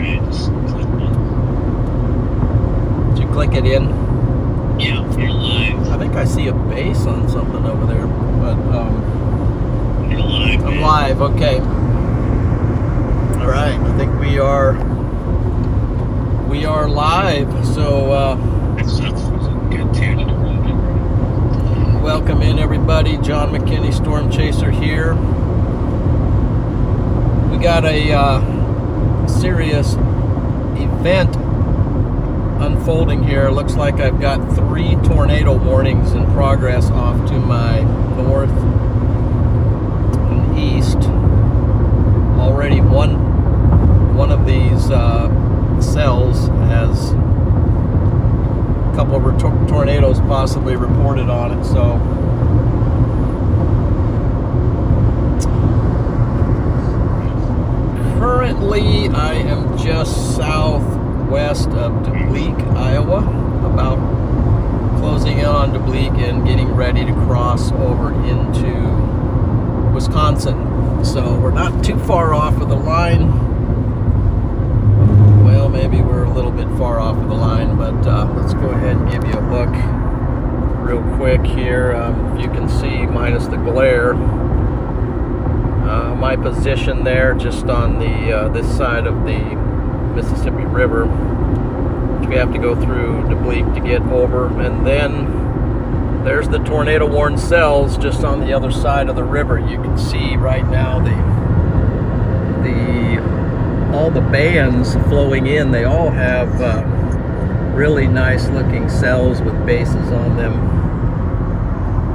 Alright, just click it. Did you click it in? Yeah, you're live. I think I see a base on something over there, but You're live, I'm man. live. Okay. All right. I think we are live. So That's good too. welcome in everybody. John McKinney, Storm Chaser here. We got a serious event unfolding here. Looks like I've got 3 tornado warnings in progress off to my north and east. Already one of these cells has a couple of tornadoes possibly reported on it. So currently I am just southwest of Dubuque, Iowa, about closing in on Dubuque and getting ready to cross over into Wisconsin. So we're not too far off of the line. Well, maybe we're a little bit far off of the line, but let's go ahead and give you a look real quick here. If you can see, minus the glare, my position there just on the this side of the Mississippi River, which we have to go through Dubuque to get over, and then there's the tornado warned cells just on the other side of the river. You can see right now all the bands flowing in. They all have really nice looking cells with bases on them.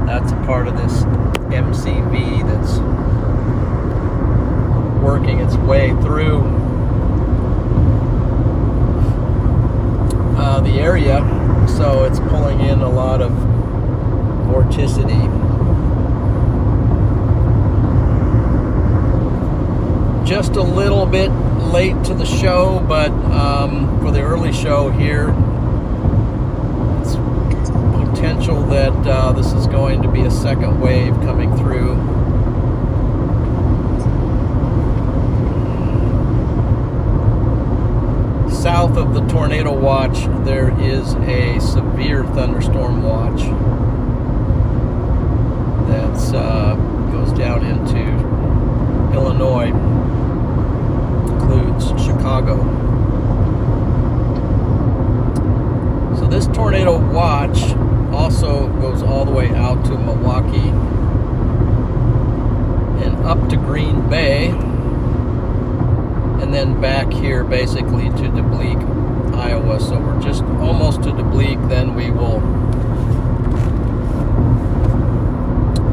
That's a part of this MCV that's working its way through the area, so it's pulling in a lot of vorticity. Just a little bit late to the show, but for the early show here, it's potential that this is going to be a second wave coming through. South of the tornado watch, there is a severe thunderstorm watch that goes down into Illinois, includes Chicago. So this tornado watch also goes all the way out to Milwaukee and up to Green Bay, and then back here basically to Dubuque, Iowa. So we're just almost to Dubuque, then we will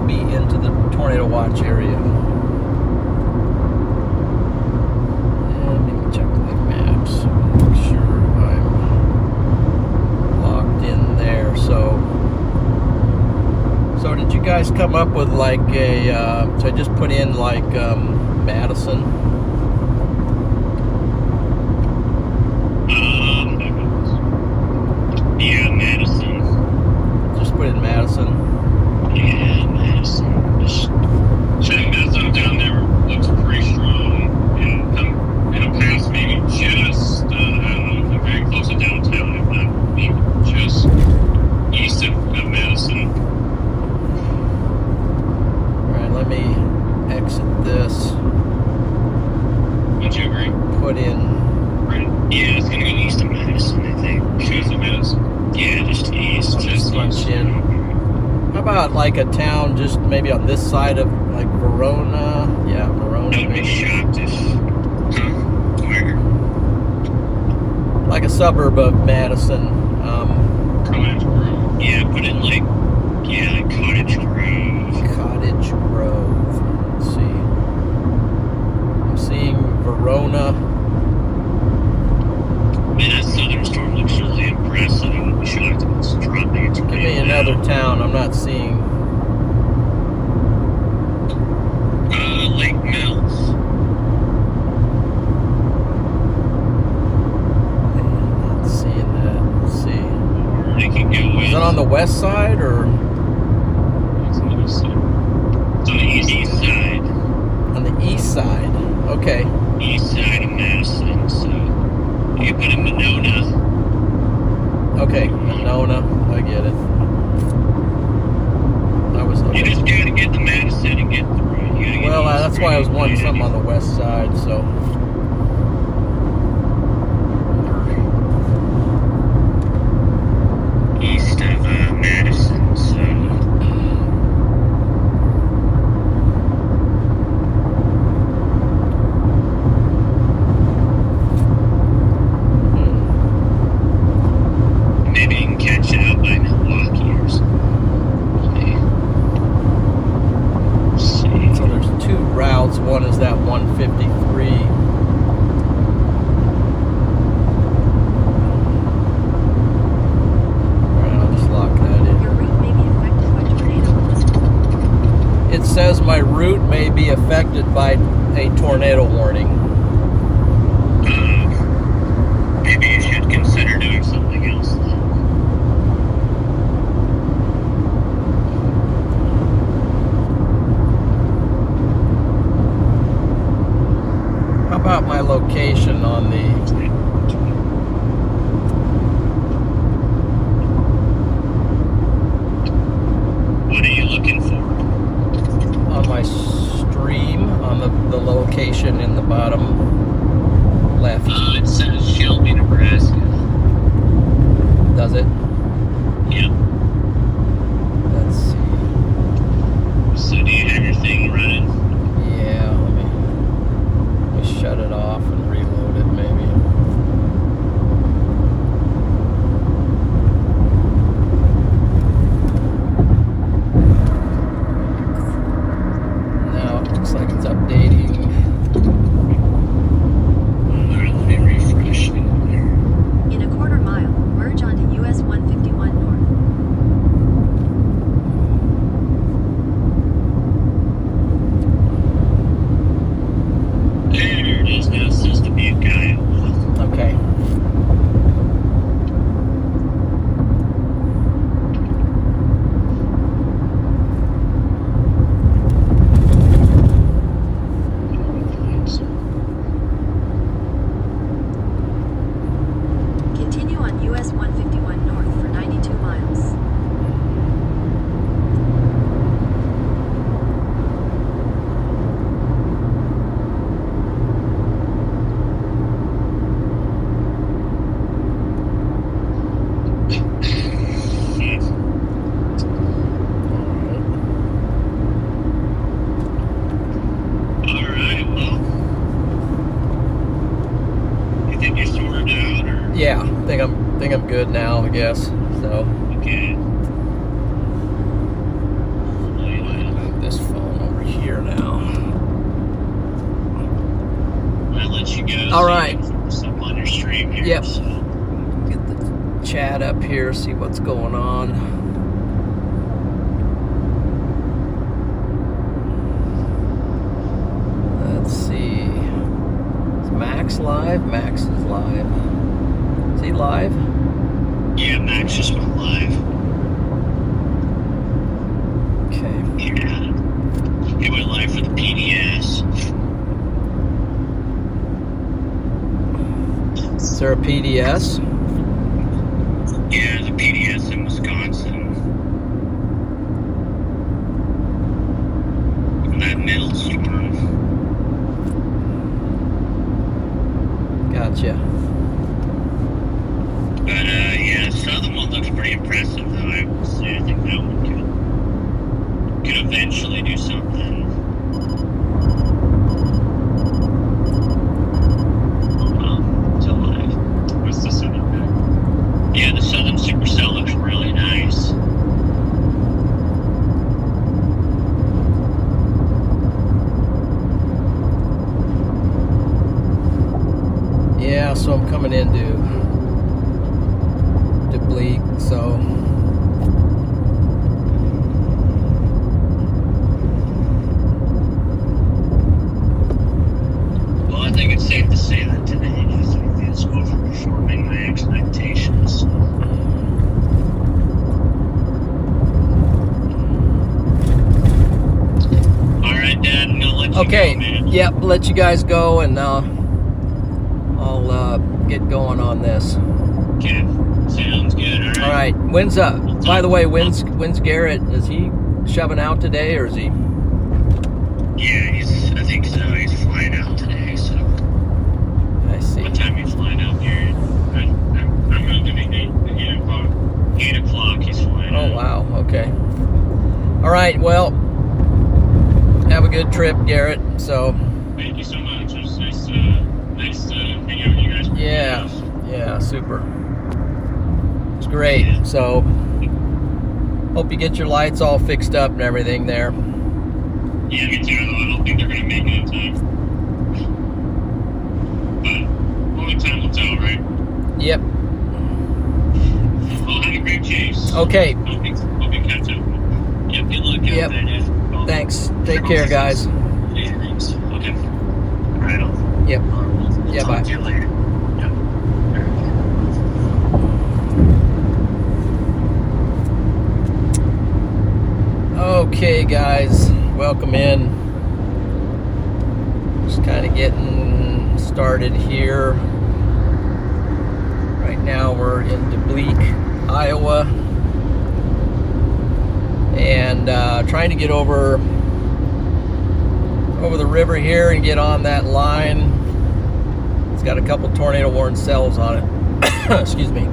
be into the tornado watch area. And let me check the maps, make sure I'm locked in there. So did you guys come up with like a, so I just put in like Madison? Yeah, Madison. Just put in Madison. Yeah, Madison. Just shutting that zone down there looks pretty strong. And it'll pass maybe just, I don't know if I'm very close to downtown, if not maybe just east of Madison. Alright, let me exit this. Would you agree? Put in. Right. Yeah, it's gonna go east of Madison, I think. East of Madison? Yeah, just east. I'll just punch east. in. How about like a town just maybe on this side of like Verona? Yeah, Verona. I would be shocked if. Where? Like a suburb of Madison. Cottage Grove. Yeah, put in like Cottage Grove. Cottage Grove. Let's see. I'm seeing Verona. Man, that southern storm looks really impressive. I would be shocked if it's dropping into Give me another town. I'm not seeing. Lake Mills. Not seeing that. Let's see. Or they can go Is it on the west side or? It's on the east side. It's on the east side. On the east side. Okay. East side of Madison, so. so. East of Madison, so. Maybe you can catch it up by Milwaukee or something. Let's see. So there's two routes. One is that 153. It says my route may be affected by a tornado warning. Maybe you should consider doing something else then. How about my location on the... What are you looking for? On my stream, on the location in the bottom left. It says Shelby, Nebraska. Does it? Yep. Let's see. So do you have your thing running? Yeah, let me shut it off and reload it maybe. Now it looks like it's updating. Alright, let me refresh it there. In a quarter mile, merge onto US 151 North. There it is now. It says to be a guy. Okay. Continue on US 151 North for 92 miles. Alright, well. You think you're sorted out or? Yeah, think I'm good now, I guess. So Okay. move this phone over here now. I'll let you go. All right. Something on your stream here. Yep. So. Get the chat up here, see what's going on. Let's see. Is Max live? Max is live. Is he live? Yeah, Max just went live. Okay. Yeah. He went live for the PDS. Is there a PDS? Yeah, the PDS in Wisconsin. That middle storm. Gotcha. But yeah, the southern one looks pretty impressive though, I will say. I think that one could eventually do something. It's alive. What's the southern bit? Yeah, the southern supercell looks really nice. Yeah, so I'm coming into Bleak, so Well, I think it's safe to say that today is overperforming my expectations. All right, Dad, I'm gonna let you okay. go, man. Yep, let you guys go, and I'll get going on this. Okay, sounds good. All right. When's by the way, when's Garrett? Is he shoving out today, or is he? Yeah, I think so. He's flying out today, so. right. Well, have a good trip, Garrett. So. Thank you so much. It was nice to hang out with you guys. Yeah, super. It's great. So, hope you get your lights all fixed up and everything there. Yeah, me too. Though I don't think they're gonna make it in time. But only time will tell, right? Yep. Well, have a great chase. Okay. Hope you catch up. Yep. Good luck. Yep. Thanks. Take care, guys. Okay. Right on. Yep. We'll Yeah, talk bye. to you later. Yep. Okay, guys. Welcome in. Just kind of getting started here. Right now we're in Dubuque, Iowa. And trying to get over the river here and get on that line. It's got a couple tornado warning cells on it. Excuse me.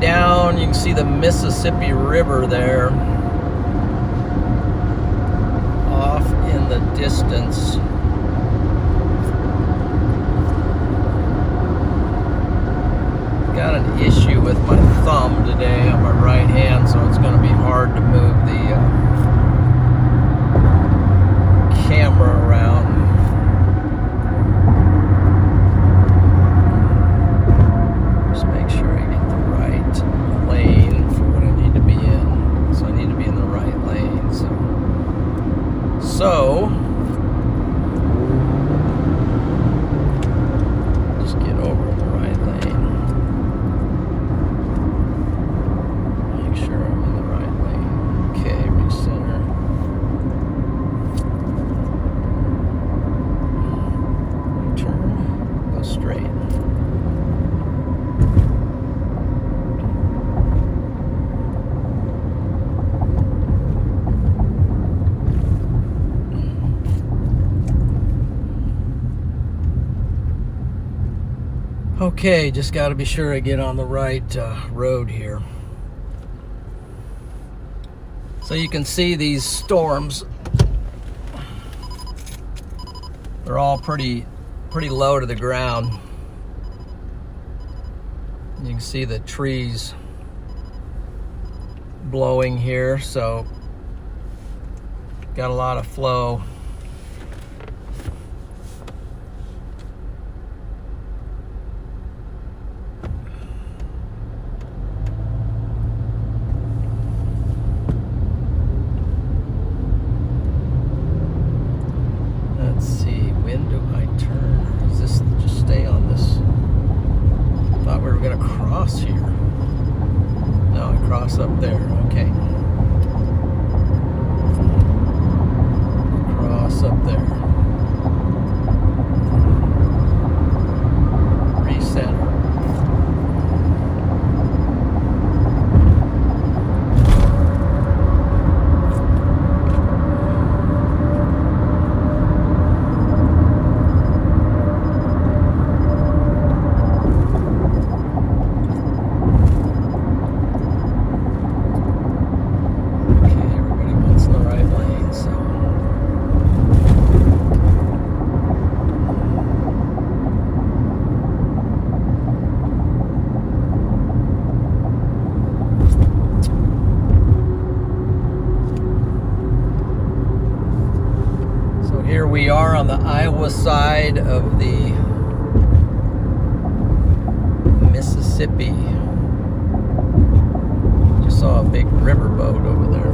Down, you can see the Mississippi River there off in the distance. Got an issue with my thumb today on my right hand, so it's going to be hard to move the camera around. Just make sure I get the right lane for what I need to be in. So I need to be in the right lane. So just get over in the right lane. Make sure I'm in the right lane. Okay, recenter. Turn, go straight. Okay, just got to be sure I get on the right road here. So you can see these storms. They're all pretty low to the ground. You can see the trees blowing here, so got a lot of flow. Let's see, when do I turn? Or does this just stay on this? Thought we were gonna cross here. No, I cross up there, okay. Cross up there. Recenter. Here we are on the Iowa side of the Mississippi. Just saw a big riverboat over there.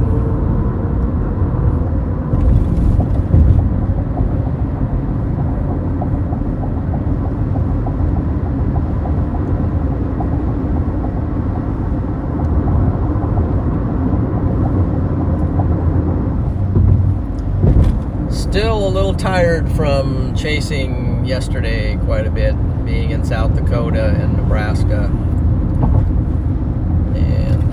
little tired from chasing yesterday quite a bit, being in South Dakota and Nebraska. And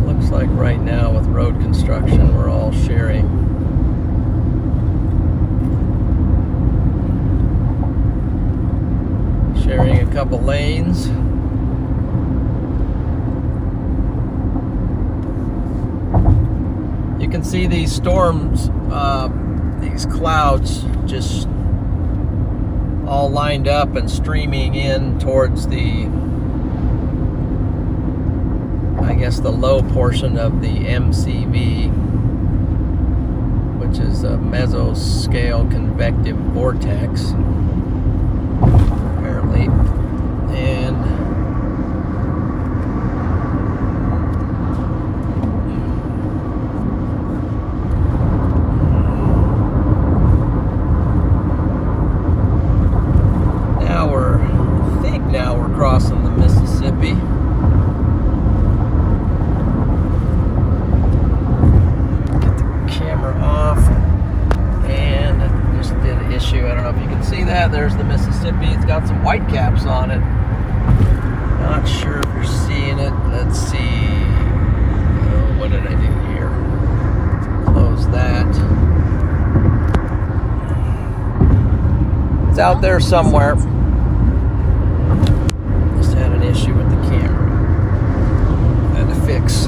looks like right now with road construction, we're all sharing a couple lanes. You can see these storms, these clouds just all lined up and streaming in towards the, I guess, the low portion of the MCV, which is a mesoscale convective vortex, apparently. And now we're crossing the Mississippi. Get the camera off, and I just did an issue. I don't know if you can see that. There's the Mississippi. It's got some white caps on it. Not sure if you're seeing it. Let's see. Oh, what did I do here? Close that. It's out there somewhere. Issue with the camera. Had to fix.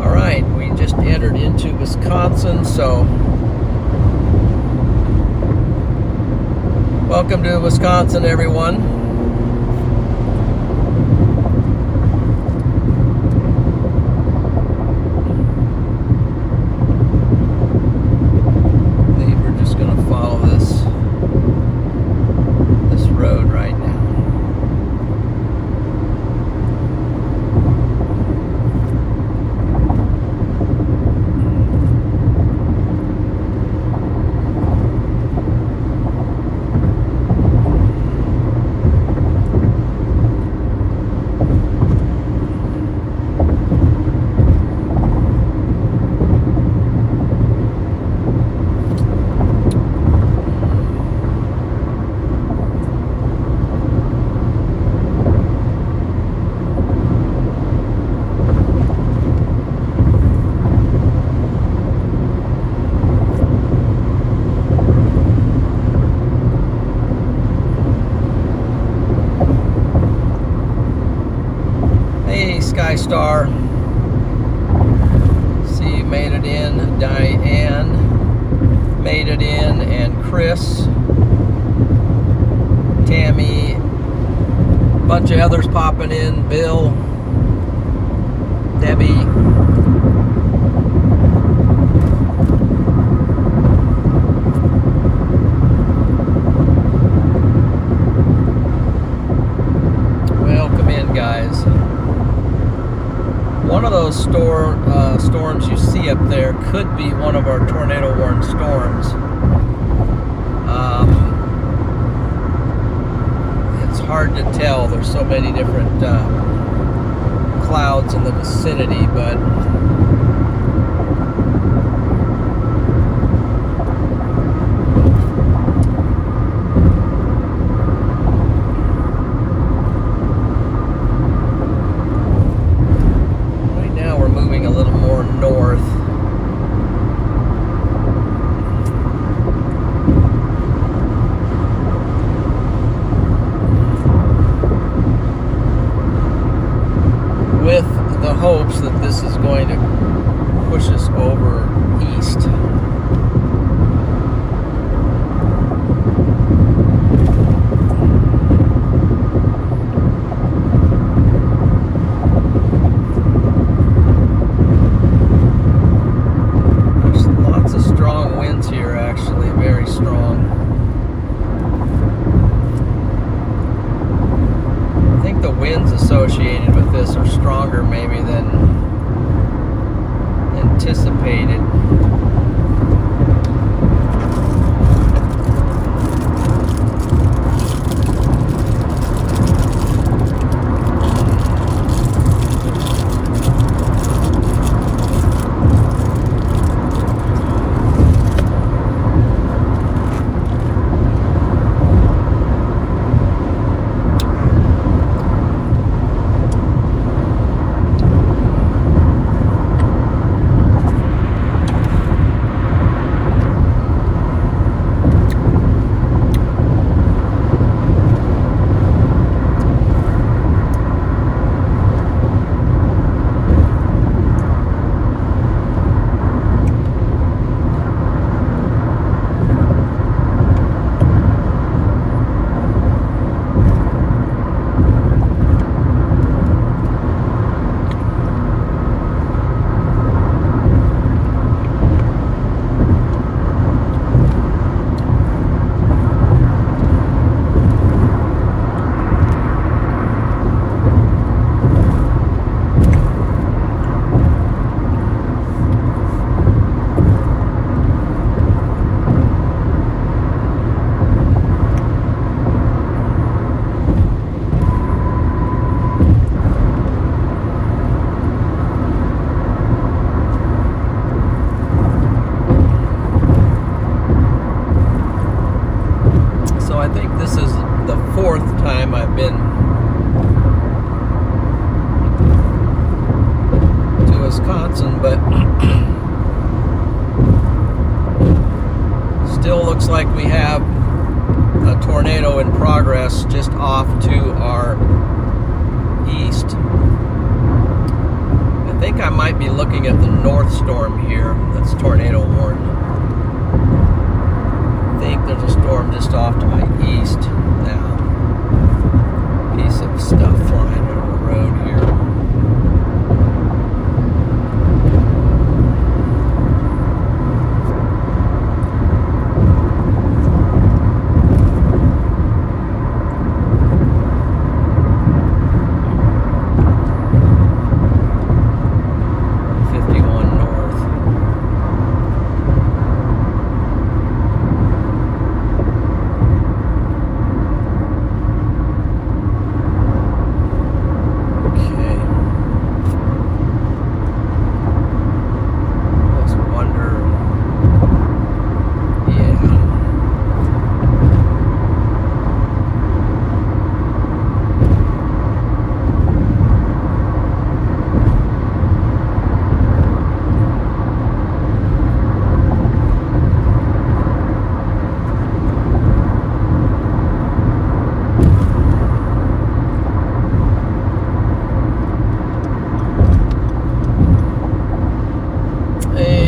All right, we just entered into Wisconsin, so welcome to Wisconsin, everyone. Star. See, you made it in. Diane made it in, and Chris, Tammy, a bunch of others popping in. Bill, Debbie. Welcome in, guys. One of those storms you see up there could be one of our tornado-warned storms. It's hard to tell. There's so many different clouds in the vicinity, but north. With the hopes that this is going to push us over east. Associated with this are stronger maybe than anticipated. still looks like we have a tornado in progress just off to our east. I think I might be looking at the north storm here that's tornado warned. I think there's a storm just off to my east now. Piece of stuff flying over the road here.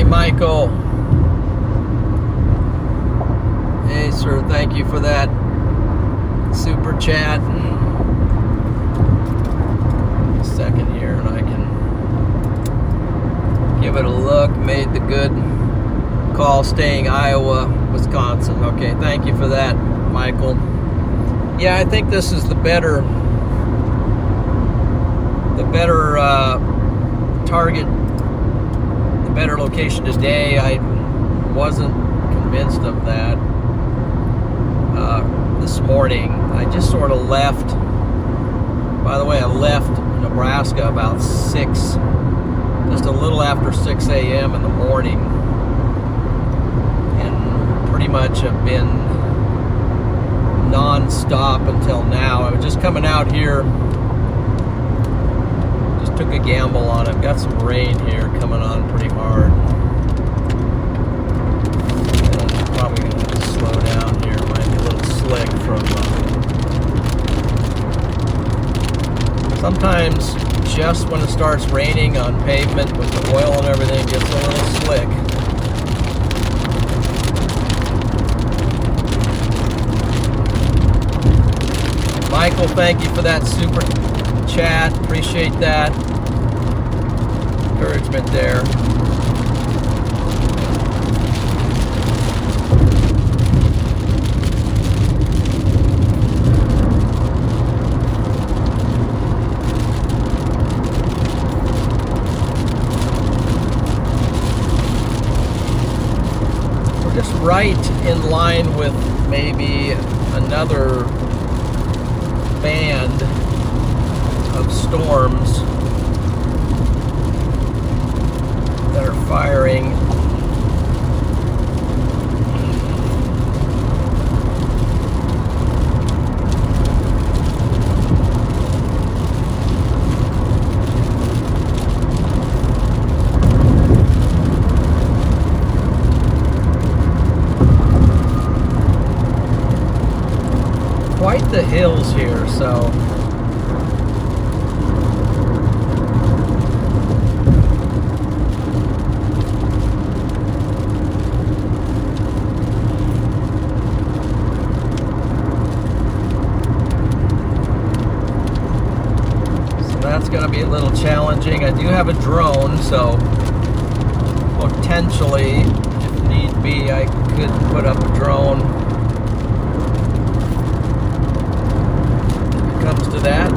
Michael. Hey, sir, thank you for that super chat. A second here, and I can give it a look. Made the good call staying Iowa, Wisconsin. Okay, thank you for that, Michael. Yeah, I think this is the better target, better location today. I wasn't convinced of that this morning. I just sort of left. By the way, I left Nebraska about 6, just a little after 6 a.m. in the morning, and pretty much have been non-stop until now. I was just coming out here, just took a gamble on it. Got some rain here coming on pretty hard. And I'm probably going to have to slow down here. Might be a little slick from sometimes just when it starts raining on pavement with the oil and everything, it gets a little slick. Michael, thank you for that super chat. Appreciate that encouragement there. We're just right in line with maybe another band of storms that are firing. Quite the hills here, so that's going to be a little challenging. I do have a drone, so potentially, if need be, I could put up a drone. If it comes to that.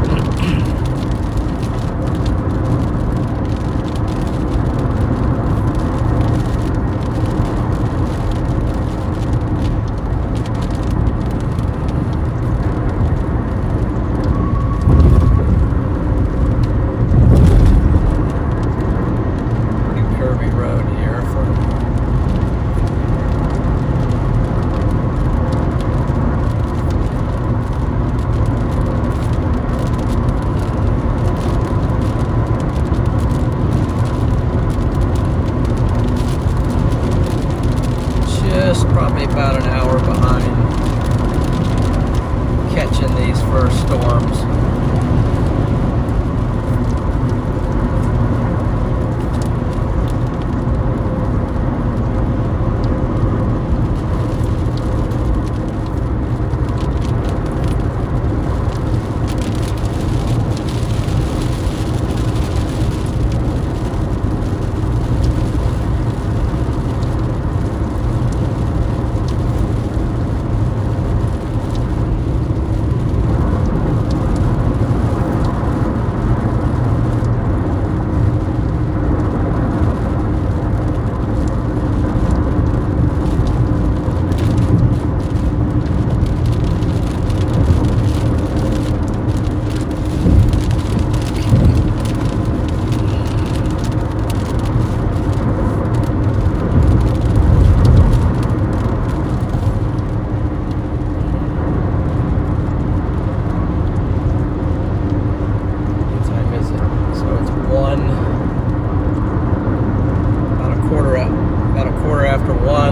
probably about an hour behind catching these first storms.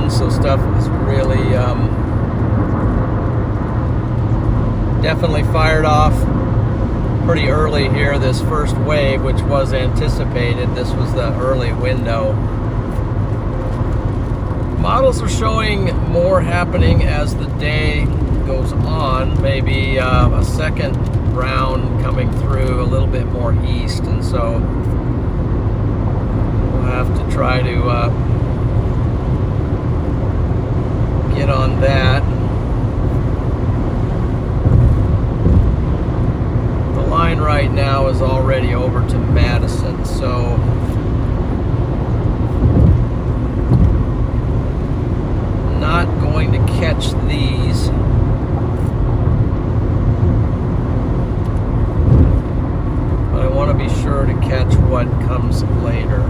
So stuff is really definitely fired off pretty early here. This first wave, which was anticipated, this was the early window. Models are showing more happening as the day goes on, maybe a second round coming through a little bit more east, and so we'll have to try to get on that. The line right now is already over to Madison, so not going to catch these. But I want to be sure to catch what comes later.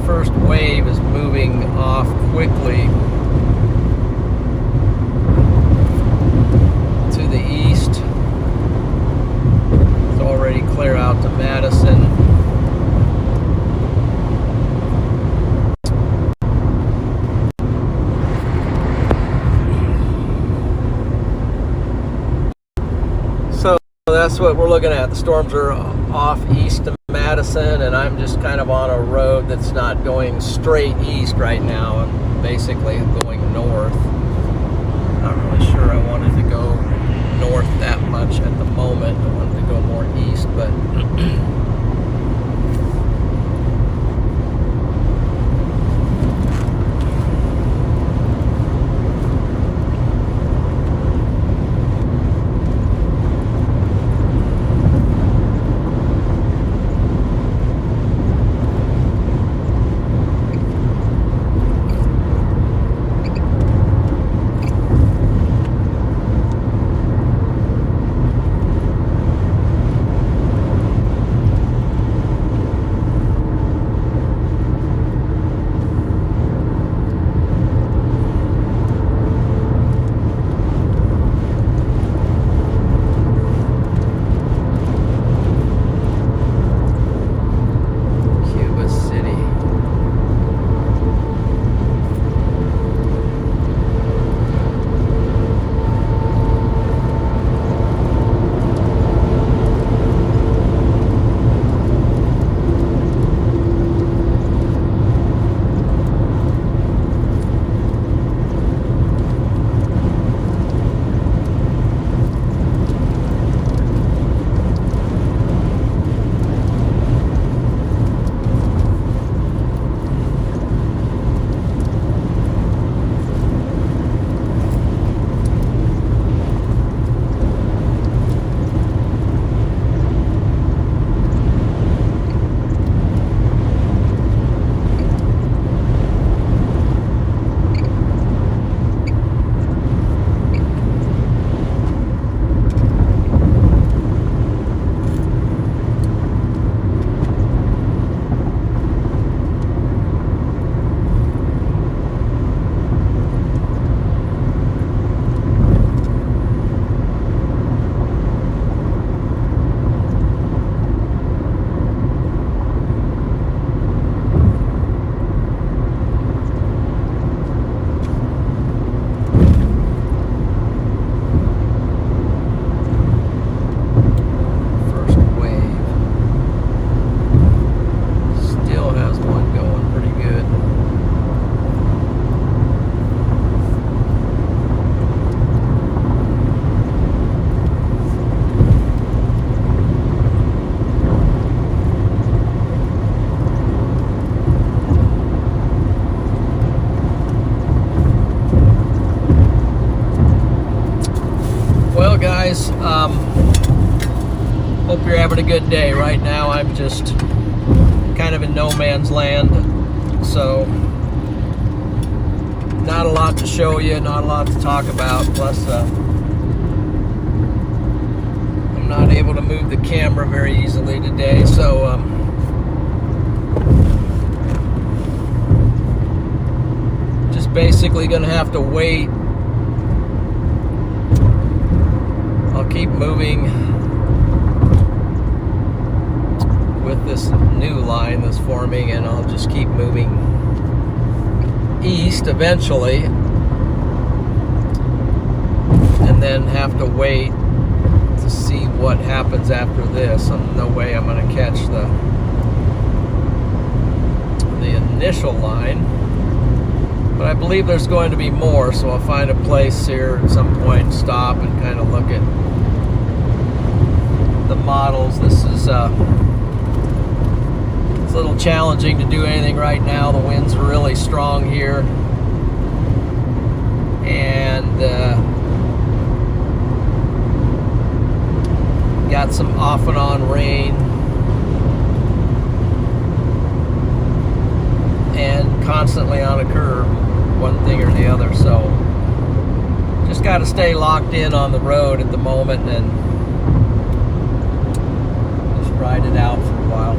First wave is moving off quickly to the east. It's already clear out to Madison. So that's what we're looking at. The storms are off east of Madison, and I'm just kind of on a road that's not going straight east right now. I'm basically going north. Not really sure I wanted to go north that much at the moment. I wanted to go more east, but you're having a good day. Right now I'm just kind of in no man's land, so not a lot to show you, not a lot to talk about. Plus I'm not able to move the camera very easily today, so just basically gonna have to wait. I'll keep moving with this new line that's forming, and I'll just keep moving east eventually, and then have to wait to see what happens after this. No way I'm going to catch the initial line, but I believe there's going to be more, so I'll find a place here at some point and stop and kind of look at the models. This is it's a little challenging to do anything right now. The wind's really strong here, and got some off and on rain, and constantly on a curve, one thing or the other. So just got to stay locked in on the road at the moment and just ride it out for a while.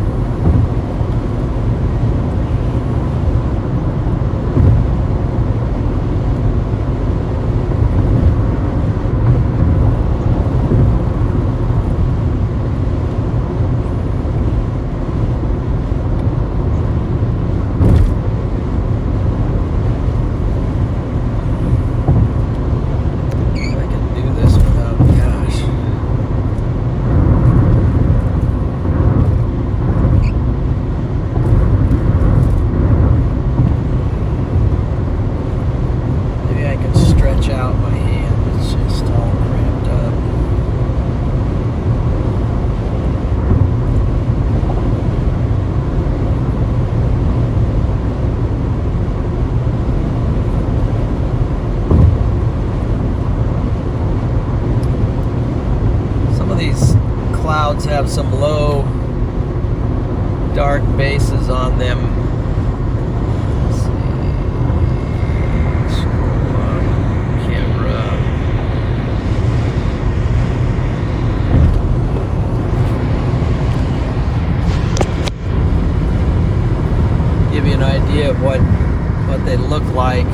Have some low dark bases on them. Let's see. Scroll on camera. Give you an idea of what they look like.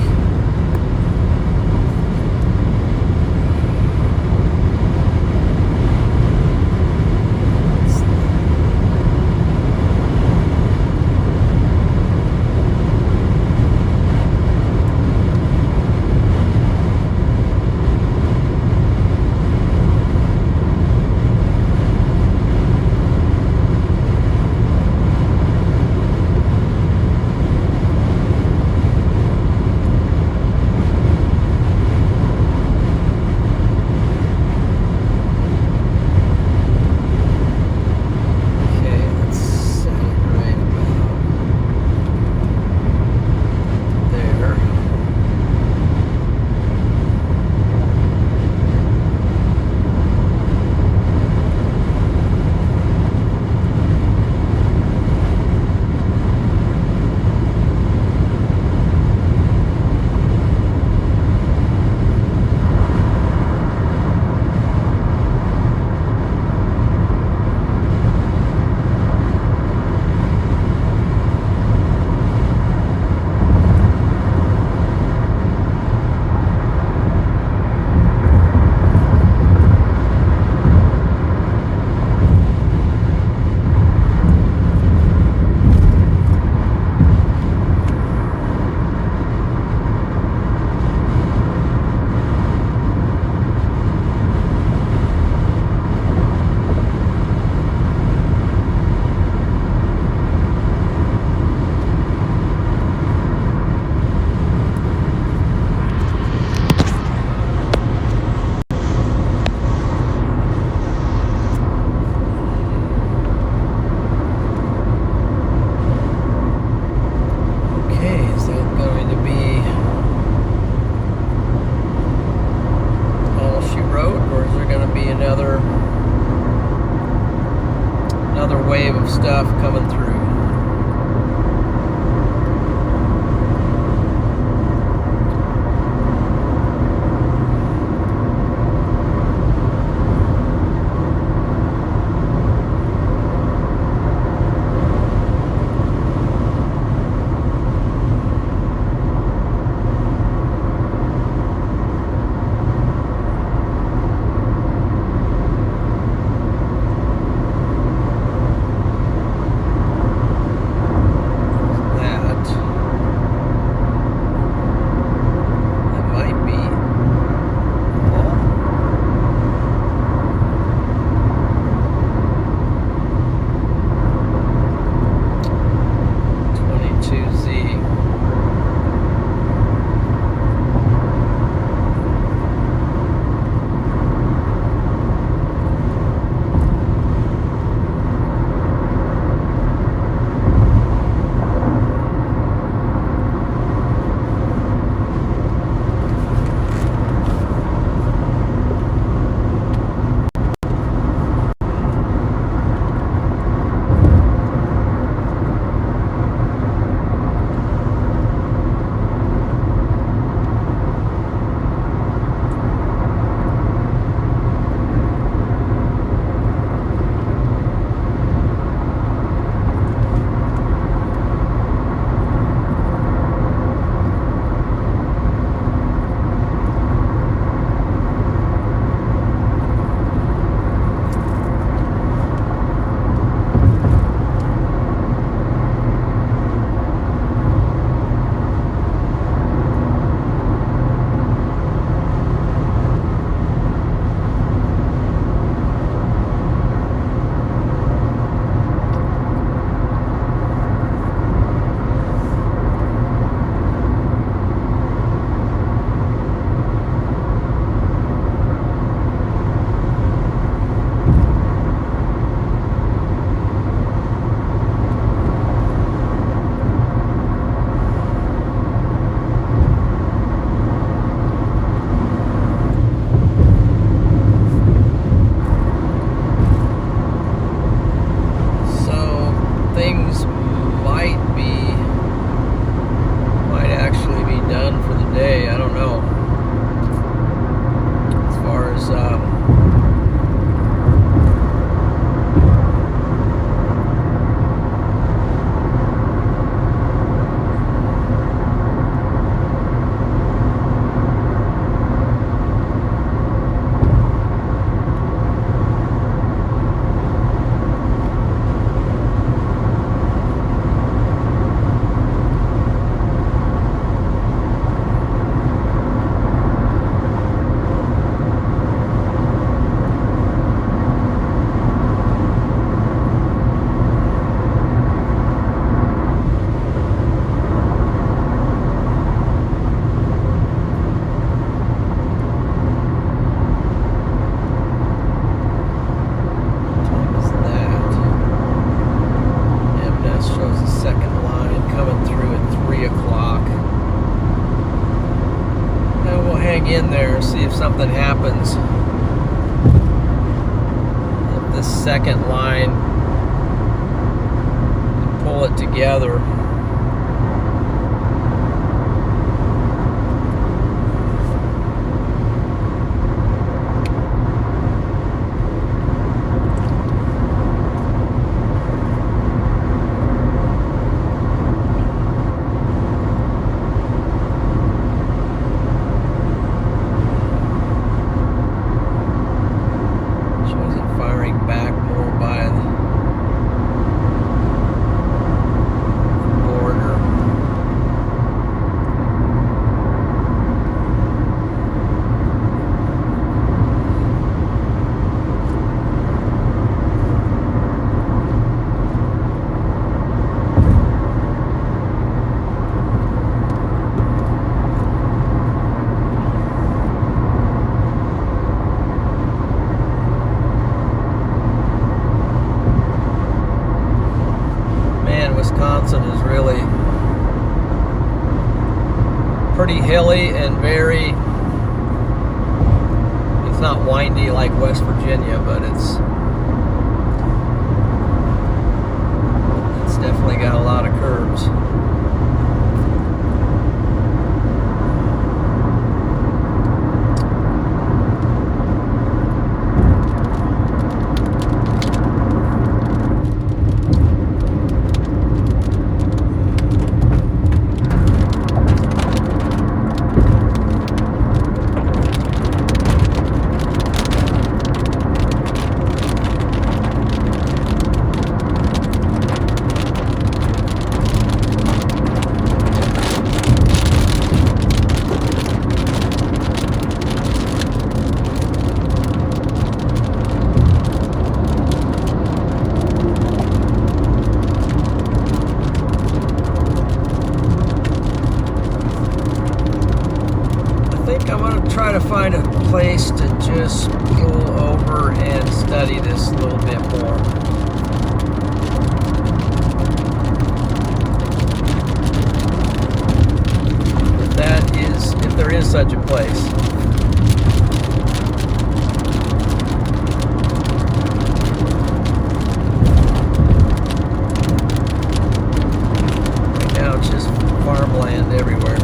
another wave of stuff coming through. In there, see if something happens. If this second line, pull it together. Wisconsin is really pretty hilly and very, it's not windy like West Virginia, but it's just pull over and study this a little bit more. That is, if there is such a place. Right now it's just farmland everywhere.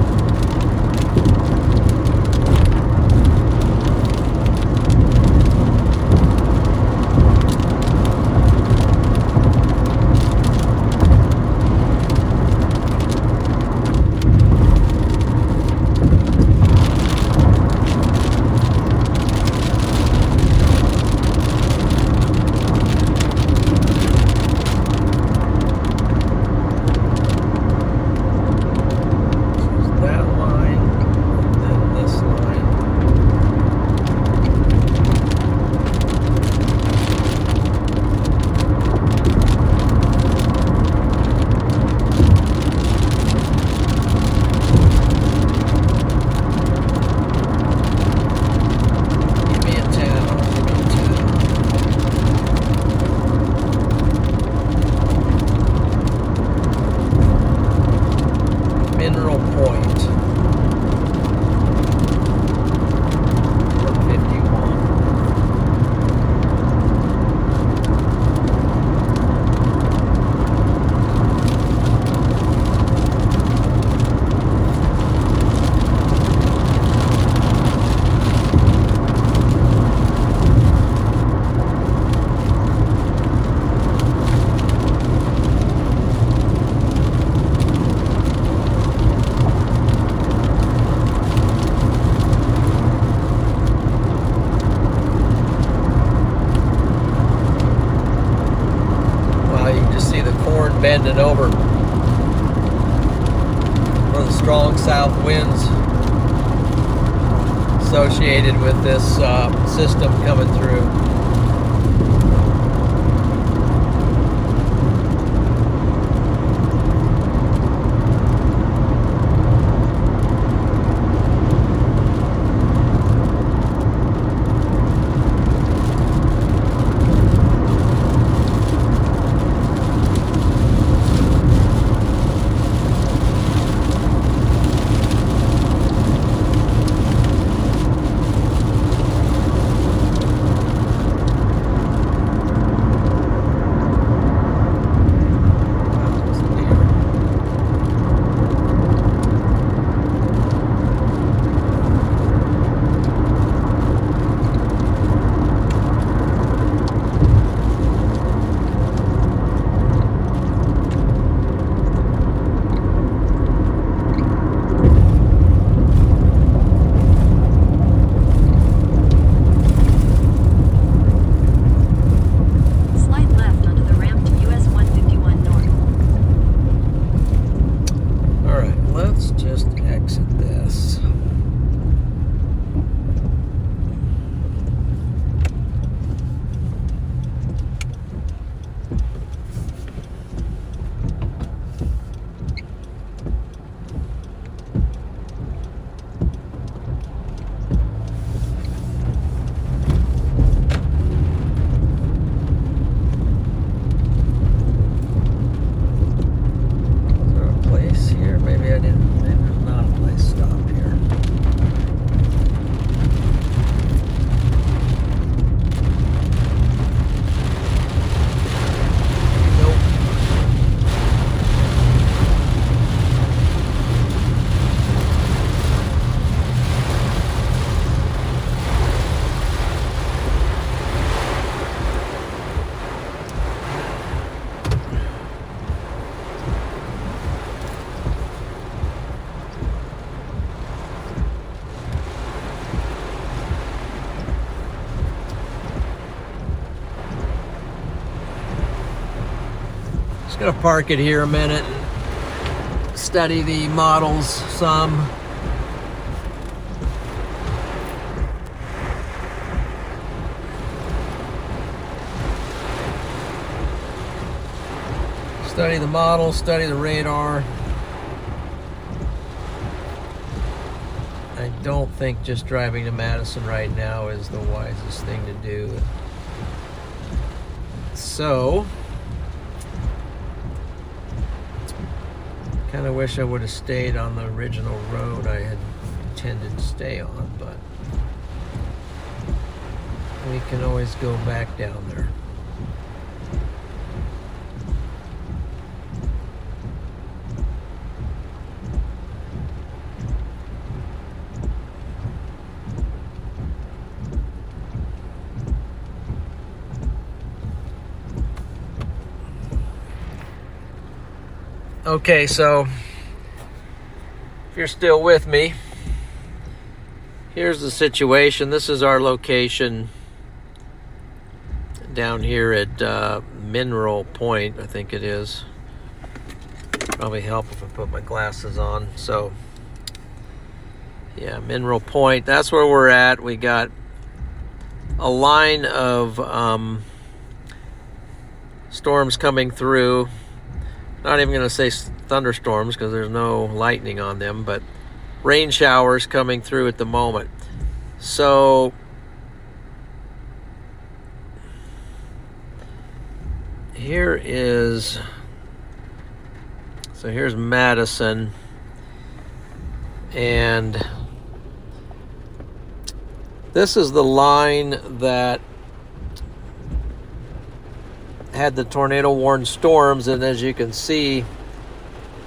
Bending over for the strong south winds associated with this system coming through. Just gonna park it here a minute and study the models some. Study the models, study the radar. I don't think just driving to Madison right now is the wisest thing to do. So, kind of wish I would have stayed on the original road I had intended to stay on, but we can always go back down there. Okay, so if you're still with me, here's the situation. This is our location down here at Mineral Point, I think it is. Probably help if I put my glasses on. So, yeah, Mineral Point, that's where we're at. We got a line of storms coming through. Not even going to say thunderstorms because there's no lightning on them, but rain showers coming through at the moment. So here's Madison, and this is the line that had the tornado warned storms, and as you can see,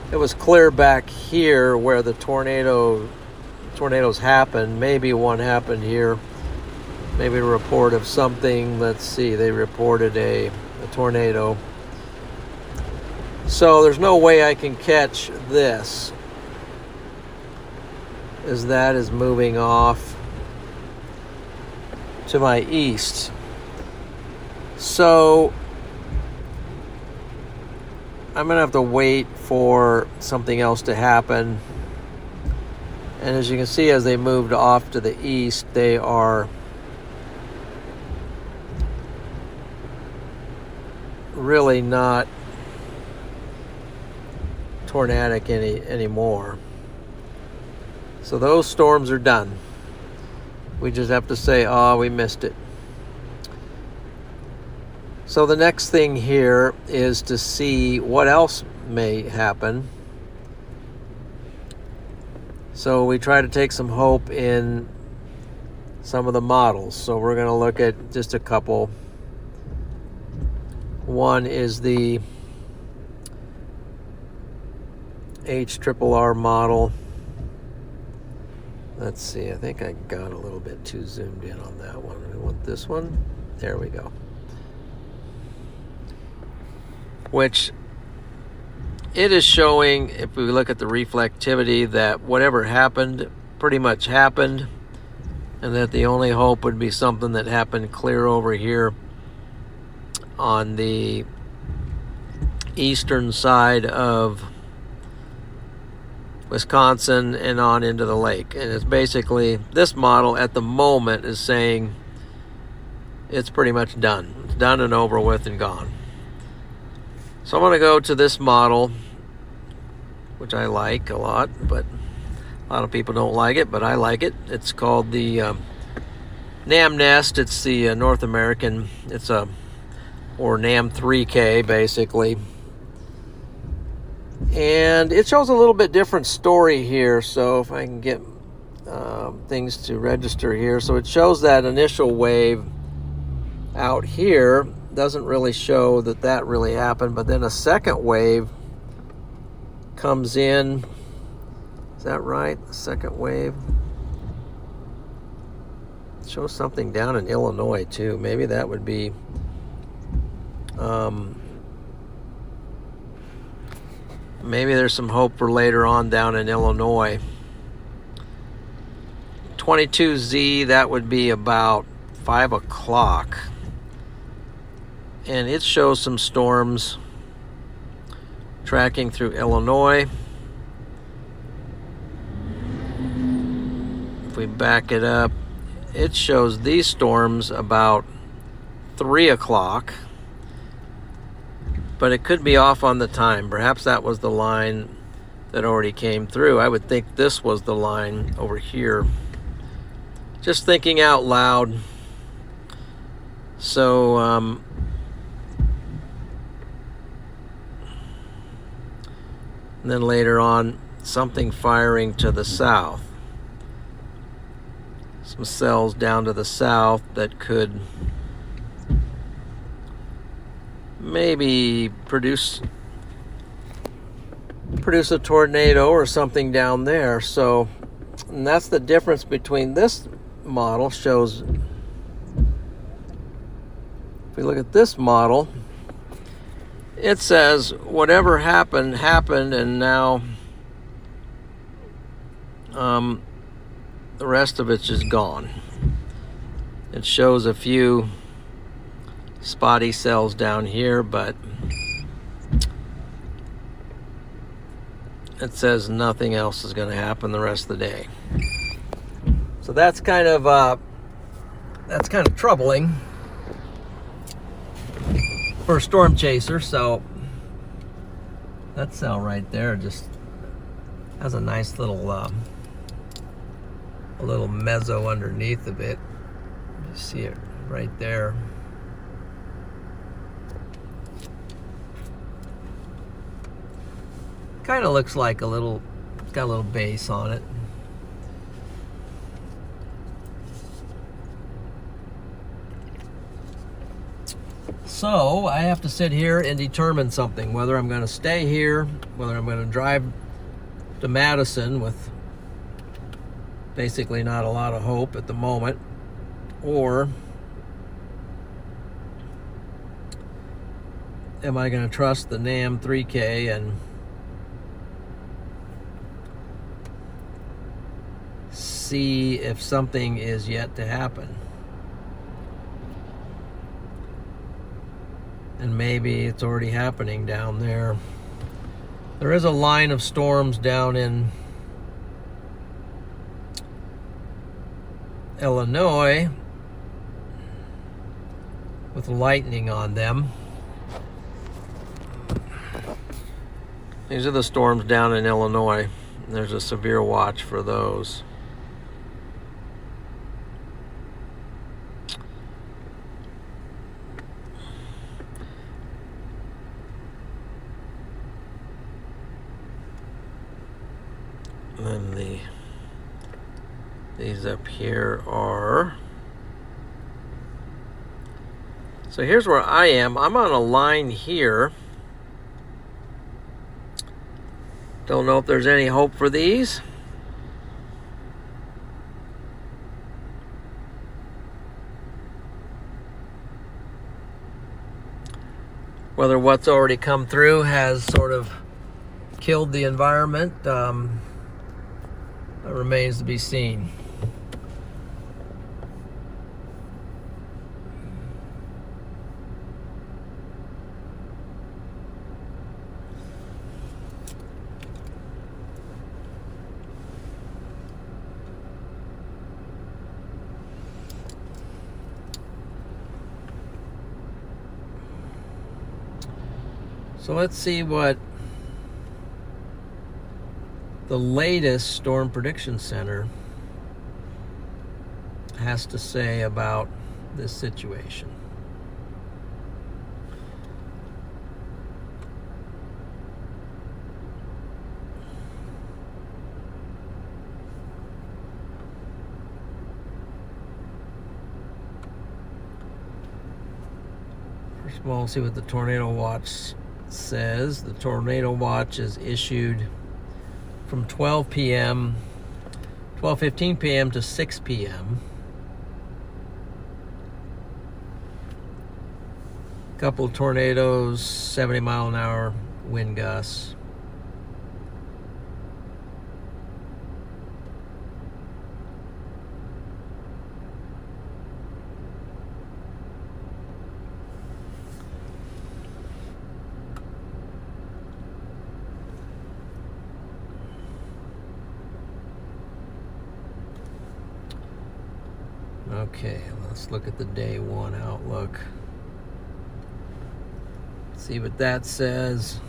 it was clear back here where the tornadoes happened. Maybe one happened here, maybe a report of something. Let's see, they reported a tornado. So there's no way I can catch this, as that is moving off to my east. So I'm going to have to wait for something else to happen. And as you can see, as they moved off to the east, they are really not tornadic anymore. So those storms are done. We just have to say, oh, we missed it. So the next thing here is to see what else may happen. So we try to take some hope in some of the models. So we're going to look at just a couple. One is the HRRR model. Let's see, I think I got a little bit too zoomed in on that one. We want this one. There we go. Which it is showing, if we look at the reflectivity, that whatever happened pretty much happened, and that the only hope would be something that happened clear over here on the eastern side of Wisconsin and on into the lake. And it's basically, this model at the moment is saying it's pretty much done. It's done and over with and gone. So I'm going to go to this model, which I like a lot, but a lot of people don't like it, but I like it. It's called the NAM-NEST. It's the North American, or NAM 3K, basically. And it shows a little bit different story here, so if I can get things to register here. So it shows that initial wave out here. Doesn't really show that really happened, but then a second wave comes in. Is that right? The second wave shows something down in Illinois too. Maybe that would be maybe there's some hope for later on down in Illinois. 22Z, that would be about 5 o'clock. And it shows some storms tracking through Illinois. If we back it up, it shows these storms about 3 o'clock. But it could be off on the time. Perhaps that was the line that already came through. I would think this was the line over here. just thinking out loud. So, and then later on, something firing to the south. Some cells down to the south that could maybe produce a tornado or something down there. So, and that's the difference between this model. Shows, if we look at this model, it says whatever happened, and now the rest of it's just gone. It shows a few spotty cells down here, but it says nothing else is going to happen the rest of the day. So that's kind of troubling for a storm chaser. So that cell right there just has a nice little mezzo underneath of it. You see it right there. Kind of looks like it's got a little base on it. So I have to sit here and determine something, whether I'm going to stay here, whether I'm going to drive to Madison with basically not a lot of hope at the moment, or am I going to trust the NAM 3K and see if something is yet to happen? And maybe it's already happening down there. There is a line of storms down in Illinois with lightning on them. These are the storms down in Illinois. There's a severe watch for those. And then these up here are, so here's where I am. I'm on a line here. Don't know if there's any hope for these. Whether what's already come through has sort of killed the environment, that remains to be seen. So let's see what the latest Storm Prediction Center has to say about this situation. First of all, we'll see what the tornado watch says. The tornado watch is issued from 12:15 p.m. to 6 p.m. Couple of tornadoes, 70-mile-an-hour wind gusts. Okay, let's look at the day one outlook. See what that says.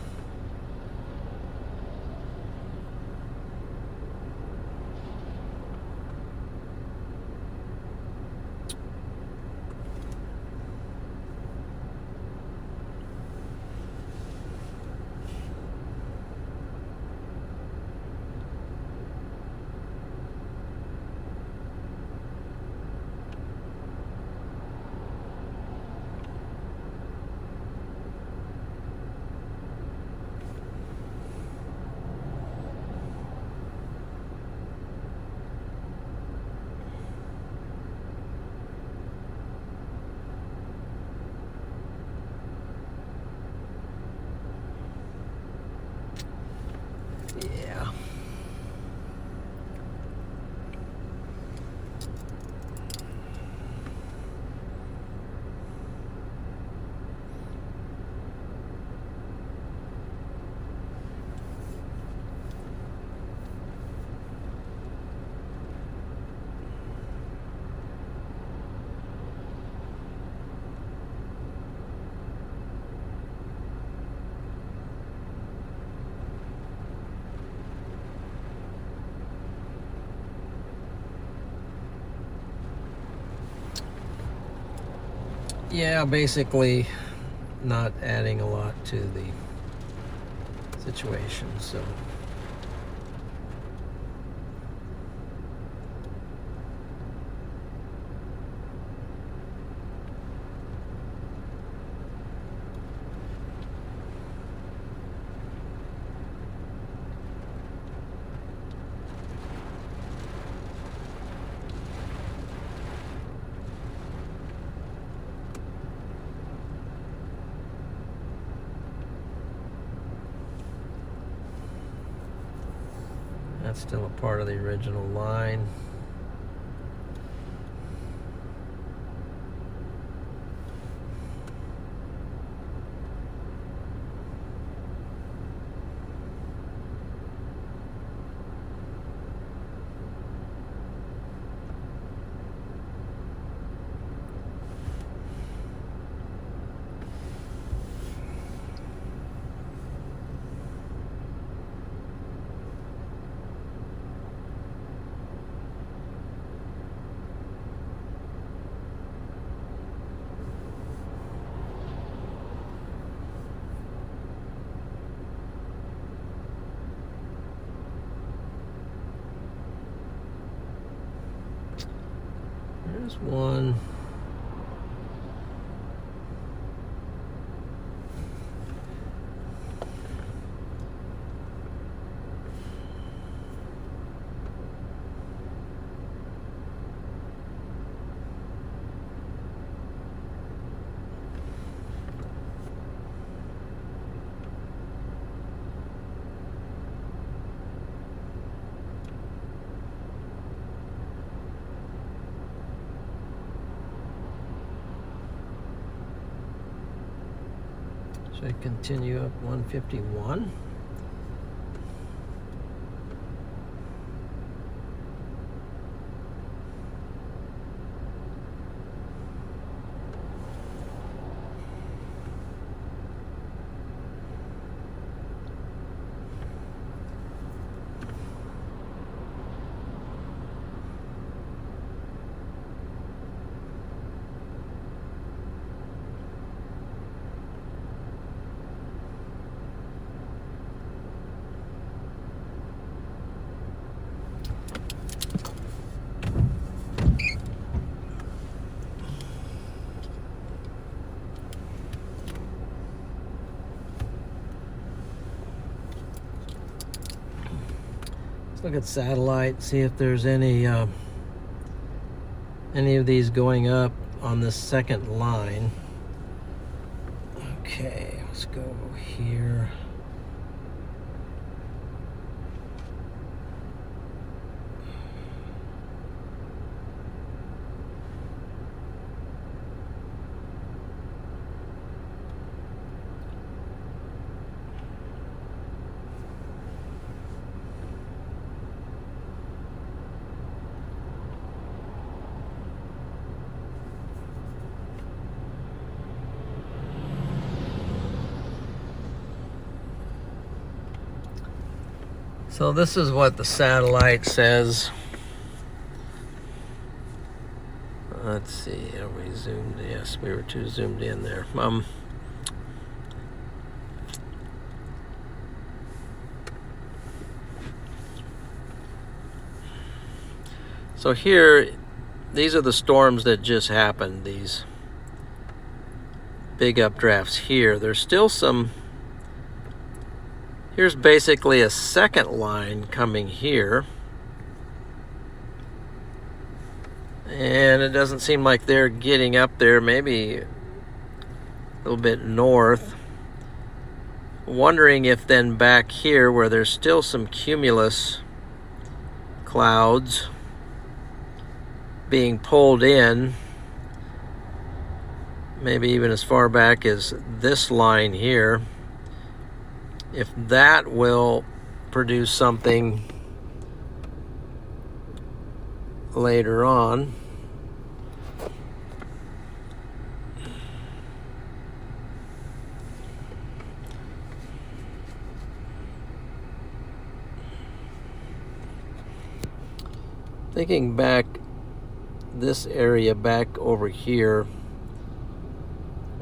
yeah, basically not adding a lot to the situation, so. That's still a part of the original line. There's one. Should I continue up 151? Let's look at satellite, see if there's any of these going up on this second line. Okay, let's go here. So this is what the satellite says. Let's see, are we zoomed? Yes, we were too zoomed in there. So here, these are the storms that just happened, these big updrafts here. There's still some. Here's basically a second line coming here. And it doesn't seem like they're getting up there, maybe a little bit north. Wondering if then back here where there's still some cumulus clouds being pulled in, maybe even as far back as this line here, if that will produce something later on. Thinking back this area back over here,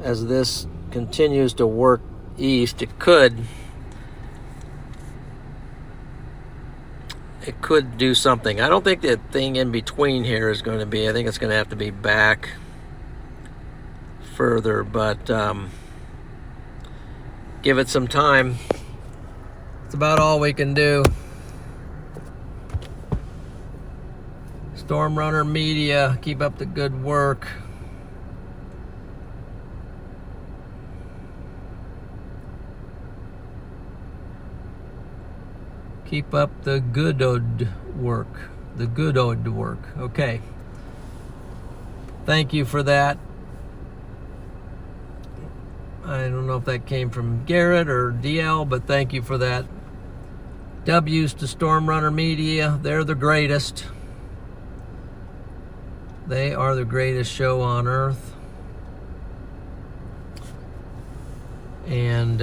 as this continues to work east, it could do something. I don't think the thing in between here is going to be, I think it's going to have to be back further, but give it some time. It's about all we can do. Storm Runner Media, keep up the good work. Keep up the good work. The good work. Okay. Thank you for that. I don't know if that came from Garrett or DL, but thank you for that. W's to Storm Runner Media. They're the greatest. They are the greatest show on earth. And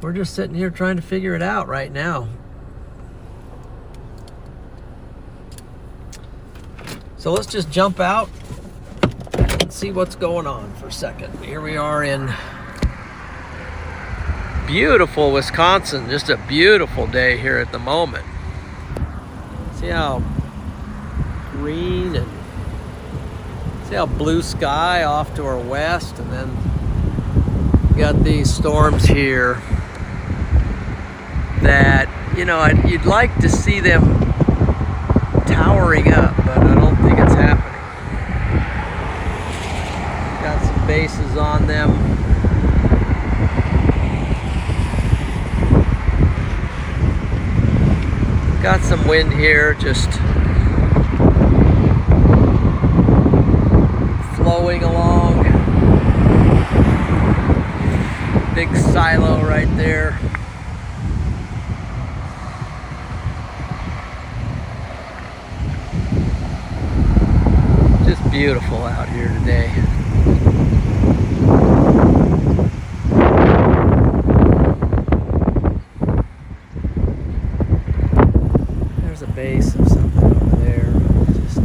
we're just sitting here trying to figure it out right now. So let's just jump out and see what's going on for a second. Here we are in beautiful Wisconsin. Just a beautiful day here at the moment. See how green and see how blue sky off to our west, and then we got these storms here that, you know, you'd like to see them towering up, but I don't think it's happening. Got some bases on them. Got some wind here, just flowing along. Big silo right there. Just beautiful out here today. There's a base of something over there. Just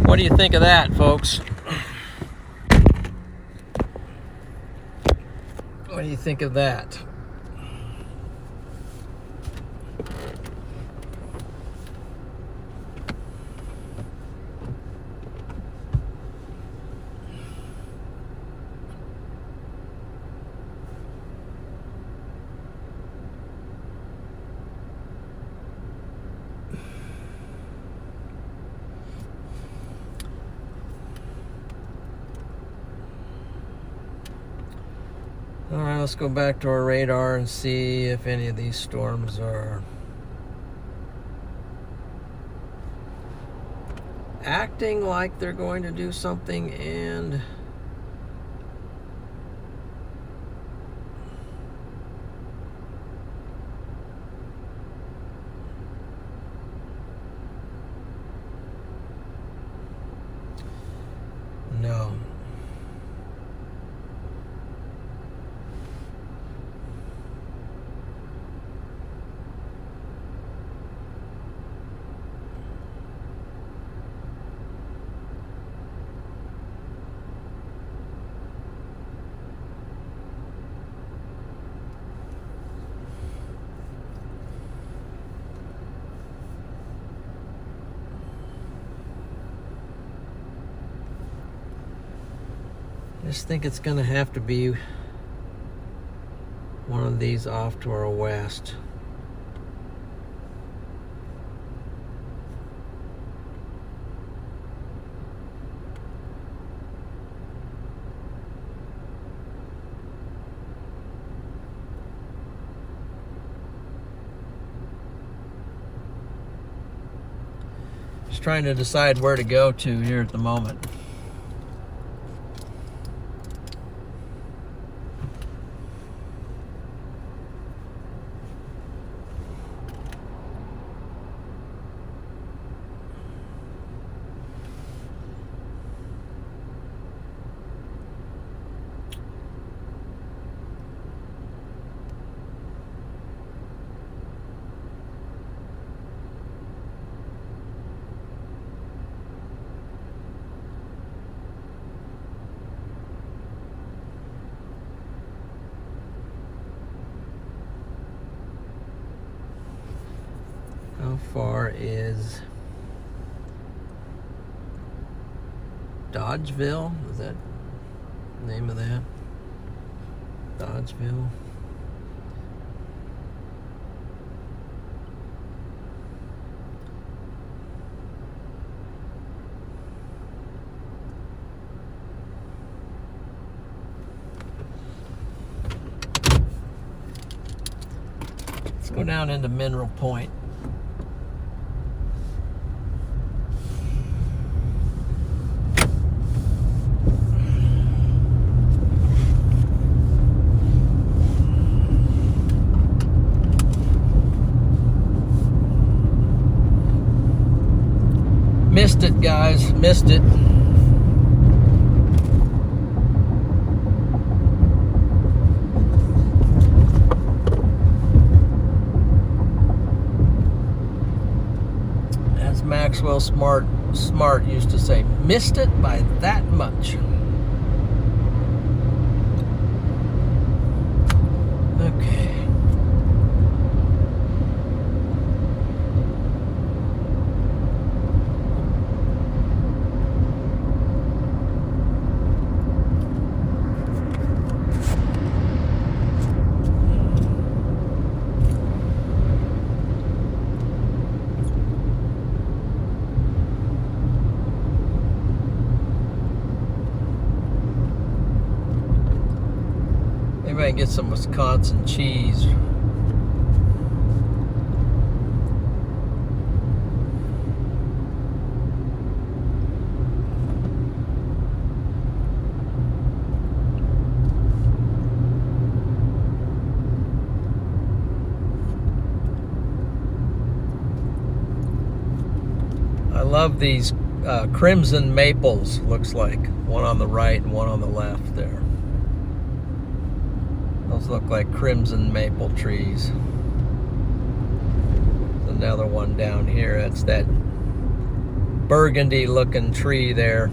what do you think of that, folks? What do you think of that? All right, let's go back to our radar and see if any of these storms are acting like they're going to do something, and no. I just think it's going to have to be one of these off to our west. Just trying to decide where to go to here at the moment. is Dodgeville. Is that the name of that? Dodgeville. Let's go down into Mineral Point. Missed it, guys. Missed it. As Maxwell Smart used to say, missed it by that much. Okay. Maybe I can get some Wisconsin cheese. I love these crimson maples, looks like. One on the right and one on the left there. Those look like crimson maple trees. There's another one down here. That's that burgundy looking tree there.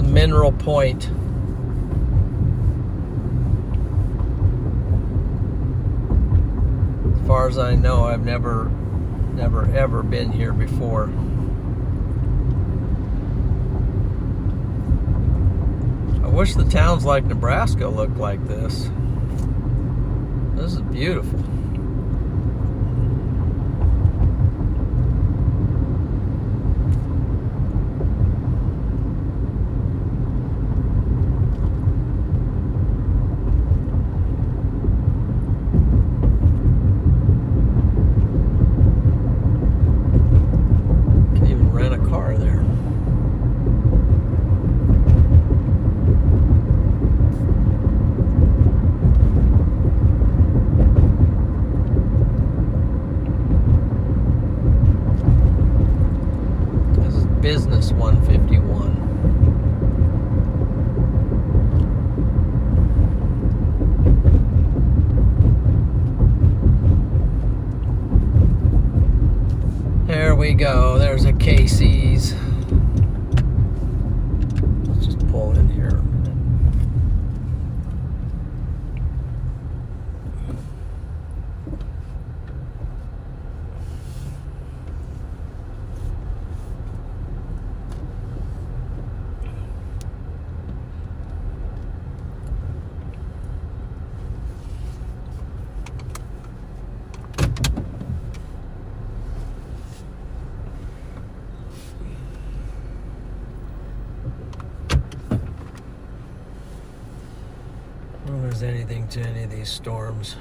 Mineral Point. As far as I know, I've never ever been here before. I wish the towns like Nebraska looked like this. This is beautiful. Business 151. There we go. There's a Casey's. Let's just pull in here a minute. If there's anything to any of these storms.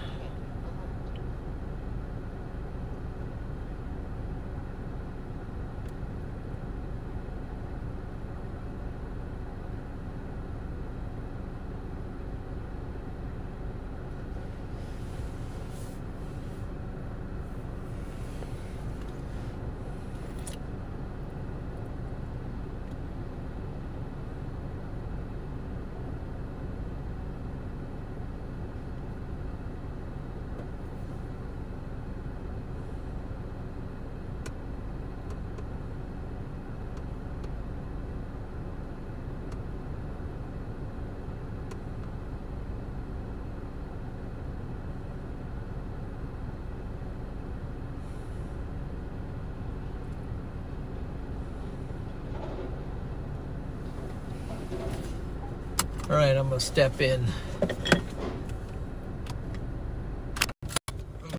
All right, I'm gonna step in.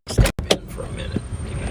Step in for a minute. Be back.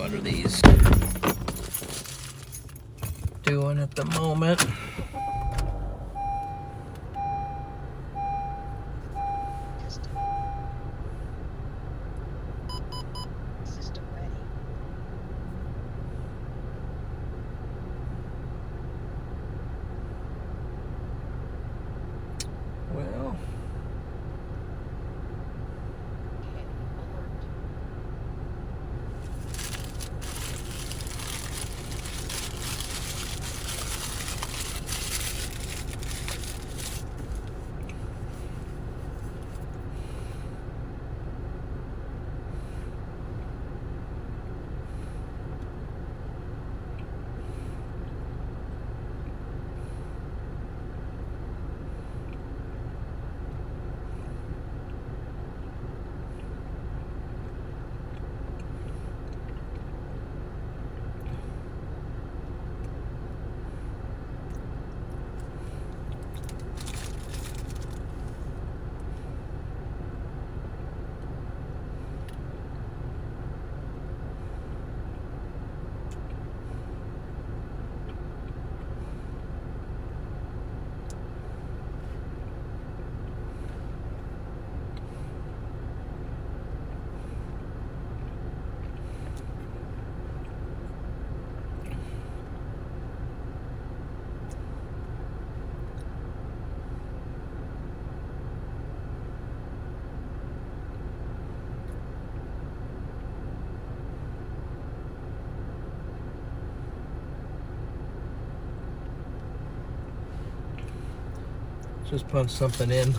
What are these doing at the moment? System ready. Well, McKinney alert. just punch something in.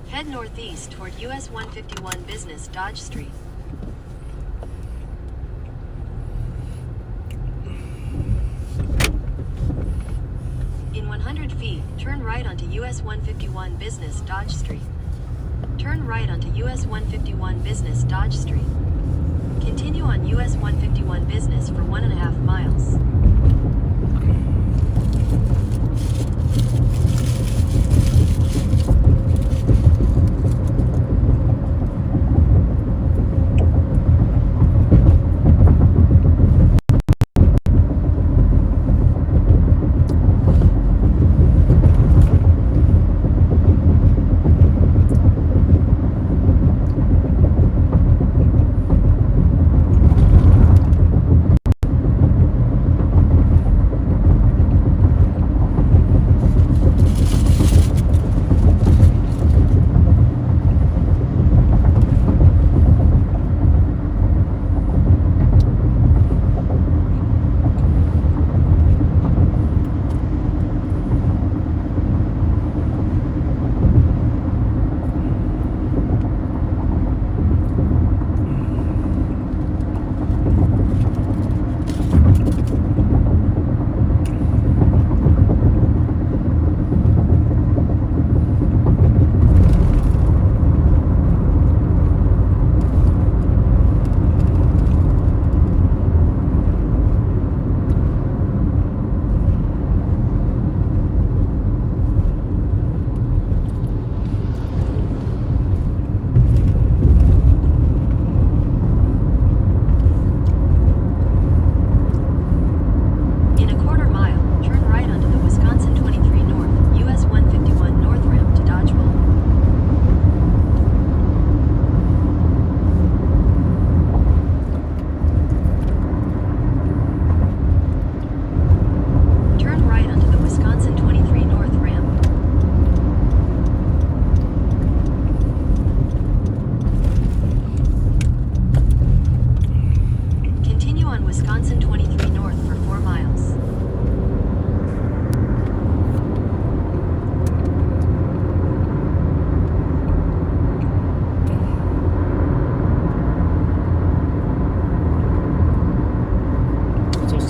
Head northeast toward US 151 Business Dodge Street. In 100 feet, turn right onto US 151 Business Dodge Street. Turn right onto US 151 Business Dodge Street. Continue on US 151 Business for 1.5 miles.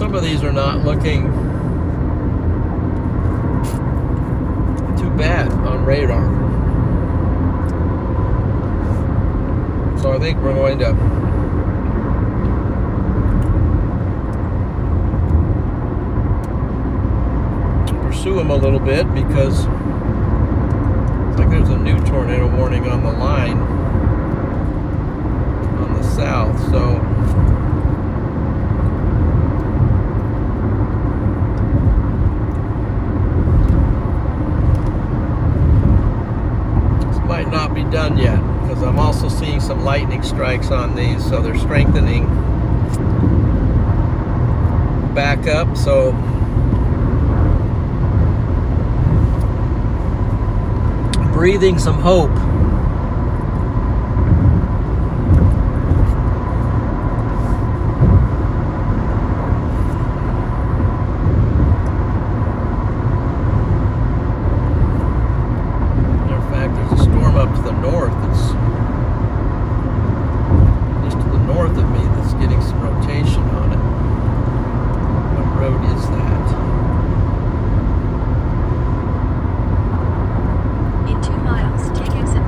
Of these are not looking too bad on radar. So I think we're going to pursue them a little bit because it's like there's a new tornado warning on the line on the south. So this might not be done yet because I'm also seeing some lightning strikes on these, so they're strengthening back up. So breathing some hope. Matter of fact, there's a storm up to the north that's just to the north of me that's getting some rotation on it. What road is that? In 2 miles, take exit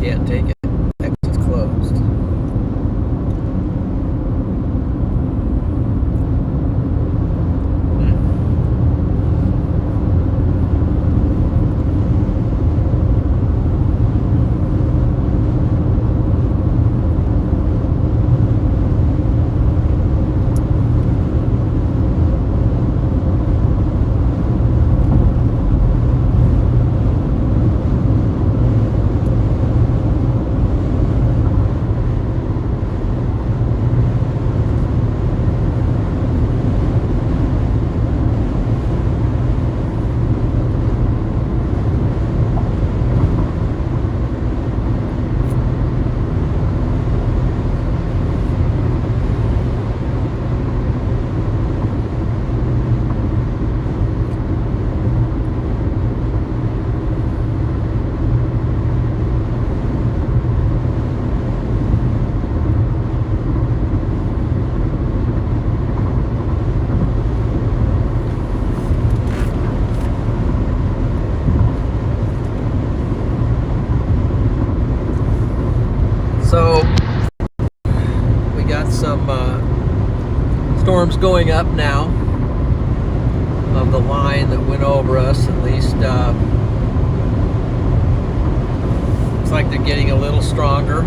Can't take it. Exit's closed. So we got some storms going up now of the line that went over us. At least looks like they're getting a little stronger.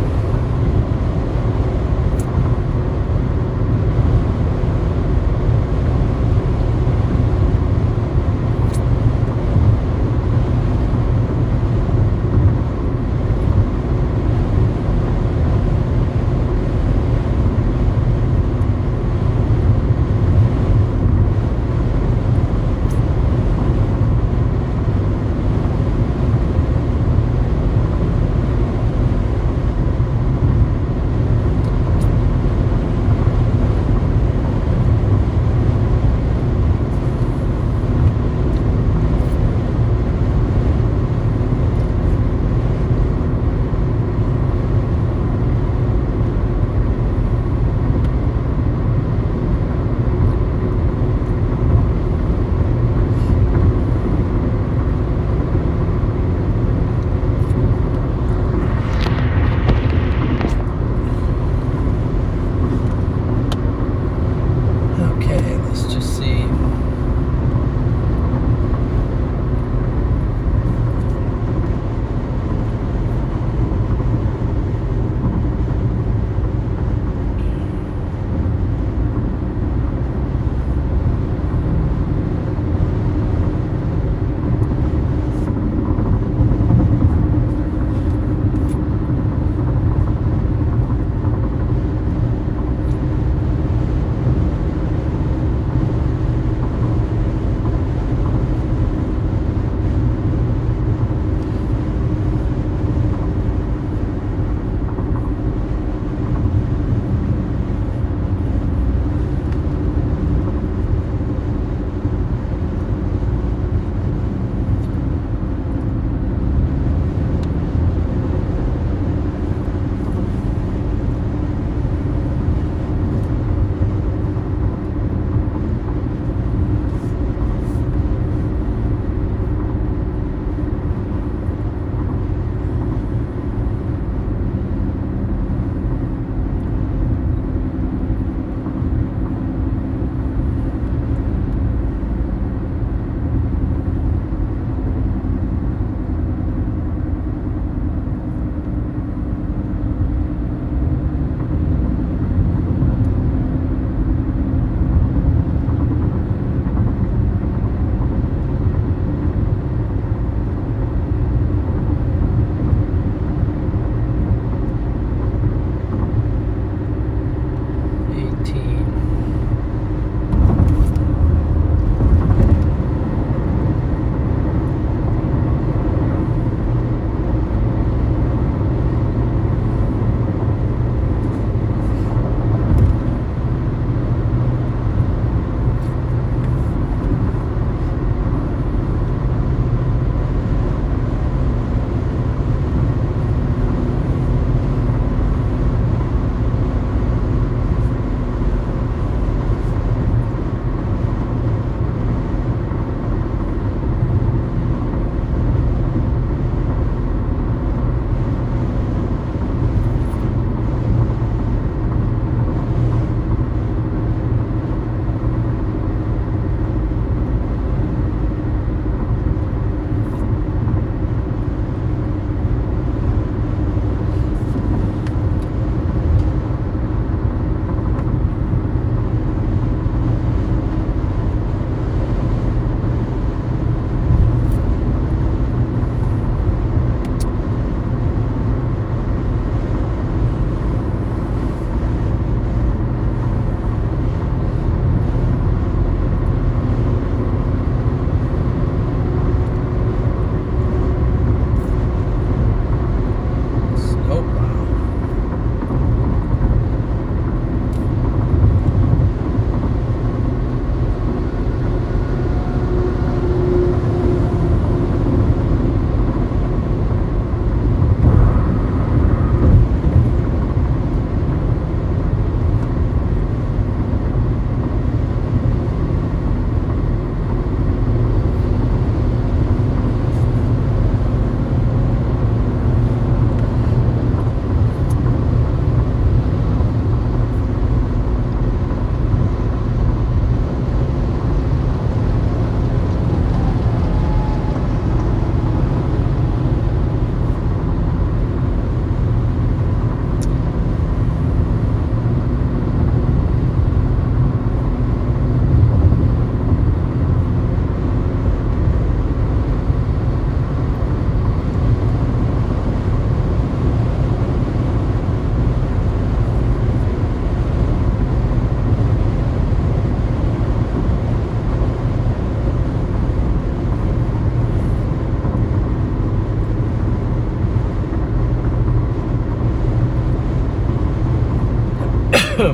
So,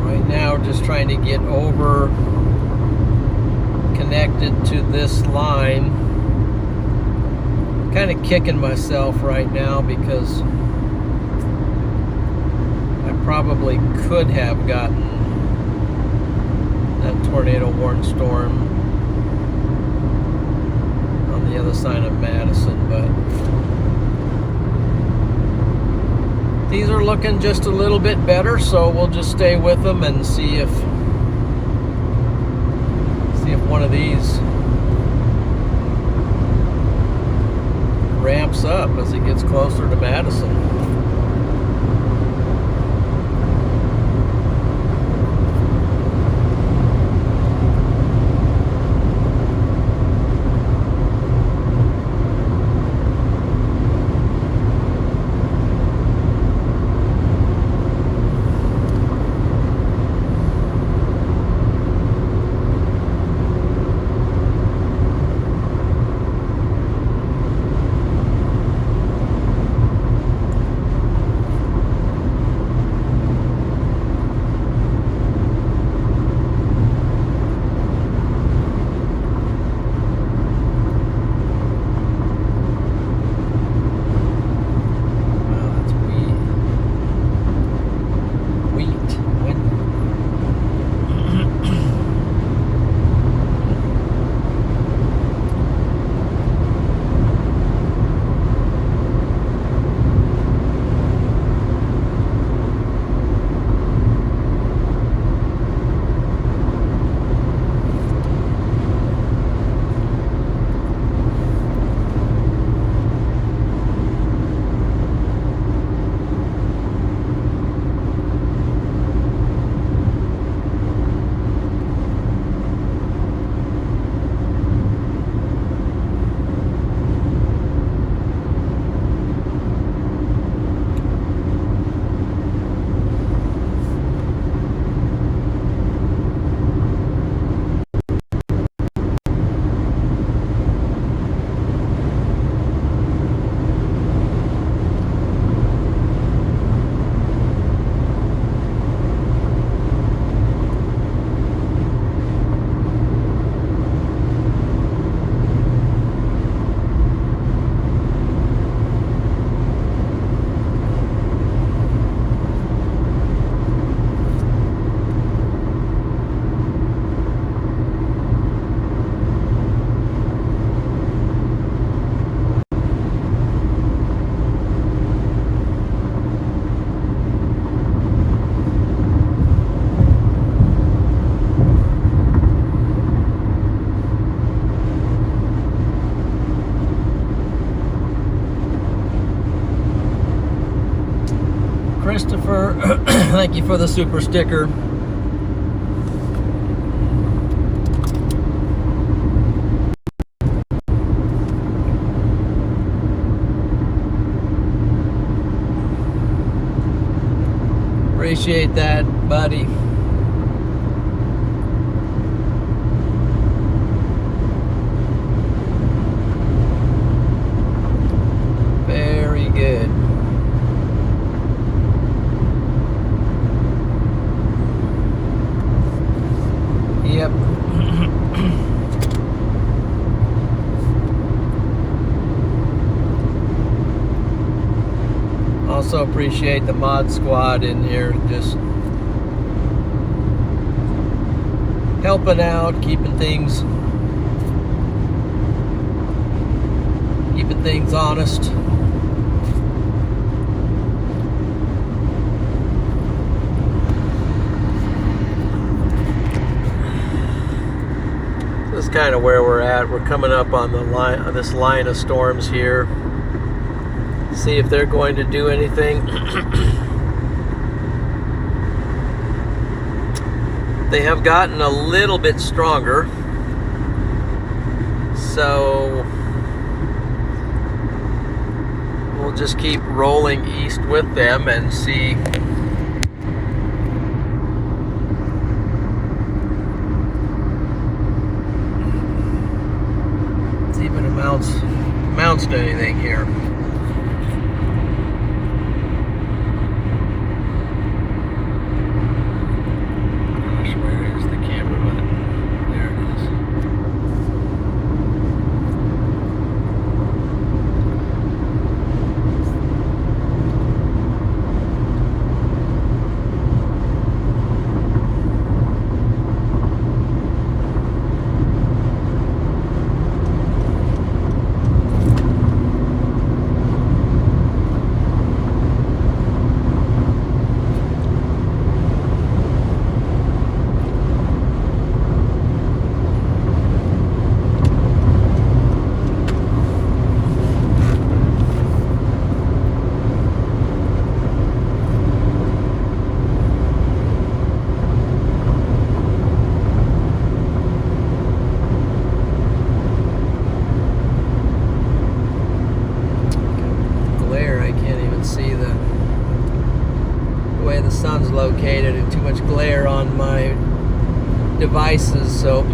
right now, just trying to get over connected to this line. Kind of kicking myself right now because I probably could have gotten that tornado warned storm on the other side of Madison, but these are looking just a little bit better, so we'll just stay with them and see if one of these ramps up as it gets closer to Madison. Christopher, thank you for the super sticker. Appreciate that, buddy. Very good. Yep. Also appreciate the mod squad in here, just helping out, keeping things honest. This is kind of where we're at. We're coming up on the line, on this line of storms here. See if they're going to do anything. They have gotten a little bit stronger, so we'll just keep rolling east with them and see amounts to anything here. Gosh, where is the camera button? There it is. See the way the sun's located and too much glare on my devices, so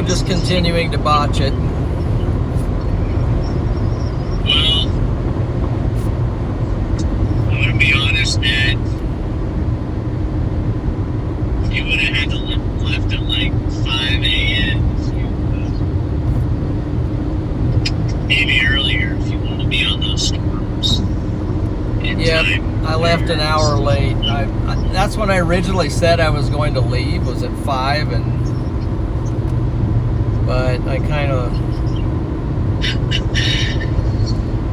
just continuing to botch it. Well, I'm gonna be honest, Dad. If you would have had to left at like 5 a.m. Maybe earlier if you wanted to be on those storms. Yep, I left an hour late. That's when I originally said I was going to leave, was at 5, but I kind of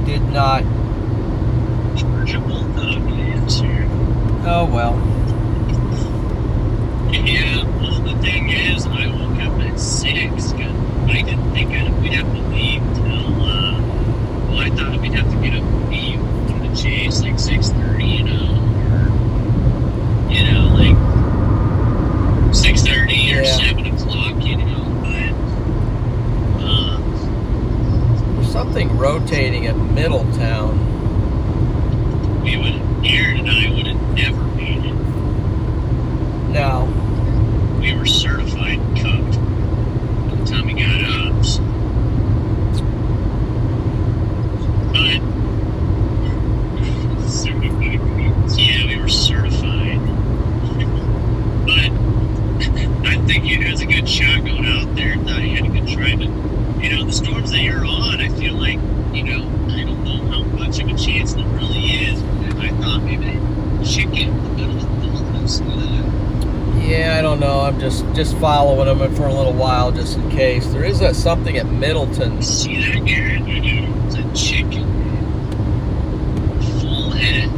did not. Oh well. Yeah, well, the thing is, I woke up at 6 because I didn't think we'd have to leave till, well, I thought we'd have to get up and leave to the chase like 6:30, you know, or, you know, like 6:30 or 7 o'clock, you know, but, There's something rotating at Middletown. Aaron and I would have never made it. No. We were certified cooked by the time we got up. So. But yeah, we were certified. But I think it was a good shot going out there. Thought you had a good try, but you know the storms that you're on, I feel like I don't know how much of a chance there really is. But I thought maybe chicken in the middle of the wilderness. Yeah, I don't know. I'm just following them for a little while, just in case. There is something at Middleton. See that, Garrett? It's a chicken. Full head.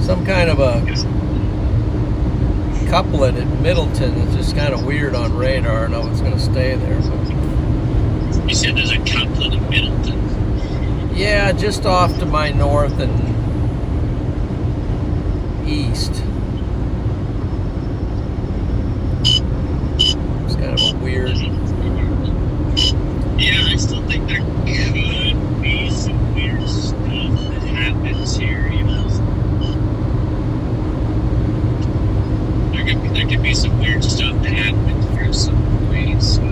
Some kind of a couplet at Middleton. It's just kind of weird on radar. I know it's going to stay there. But. You said there's a couplet in Middleton. Yeah, just off to my north and east. It's kind of a weird. Yeah, I still think there could be some weird stuff that happens here, you know. There could be some weird stuff that happens here some point, so.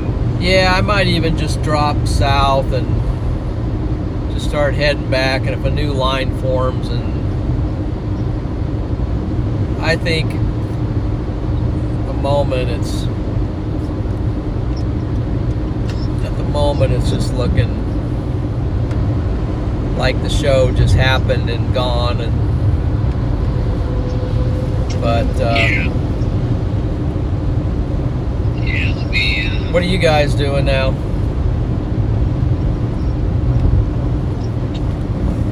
Yeah, I might even just drop south and just start heading back, and if a new line forms, and I think at the moment it's just looking like the show just happened and gone, but Yeah, let me, what are you guys doing now?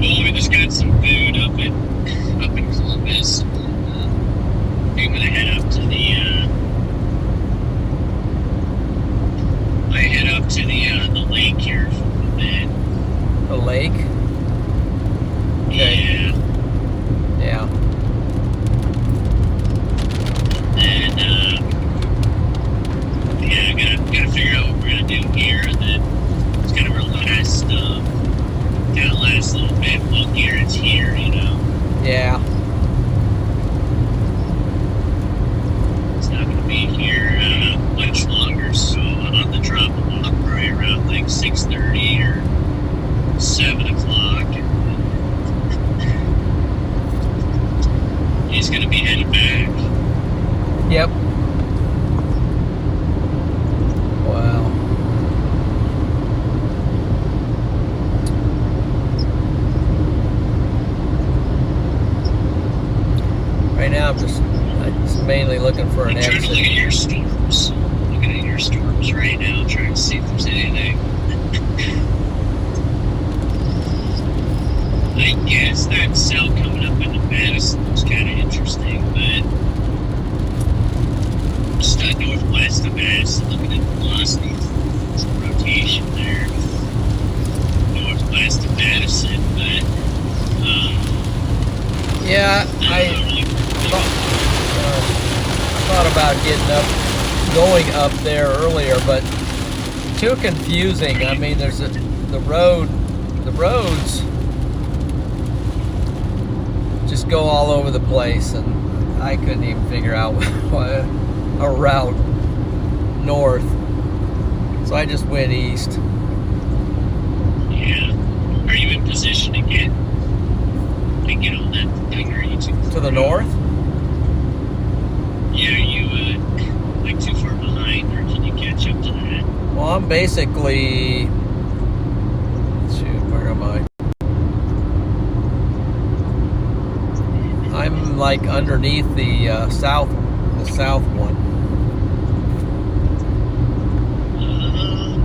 Well, we just got some food up in Columbus. I'm gonna head up to the lake here for a bit. The lake? Okay. Yeah. And yeah, I gotta figure out what we're gonna do here, and then it's kind of our last little bit while Garrett's here, you know. Yeah. It's not gonna be here much longer, so I'll have to drop him off right around like 6:30 or 7 o'clock. He's gonna be headed back. Yep. Wow. Right now, I'm just mainly looking for an I'm trying to look exit. at your storms. Looking at your storms right now, trying to see if there's anything. I guess that cell coming up into Madison was kind of interesting, but just northwest of Madison, looking at velocity, some rotation there. Northwest of Madison, but Yeah, I thought about going up there earlier, but too confusing. I mean, there's the roads just go all over the place, and I couldn't even figure out a route north. So I just went east. Yeah. Are you in position to get on that thing, or are you too far To the north? Yeah, are you like too far behind, or can you catch up to that? Well, I'm basically... Shoot, where am I? I'm like underneath the south one.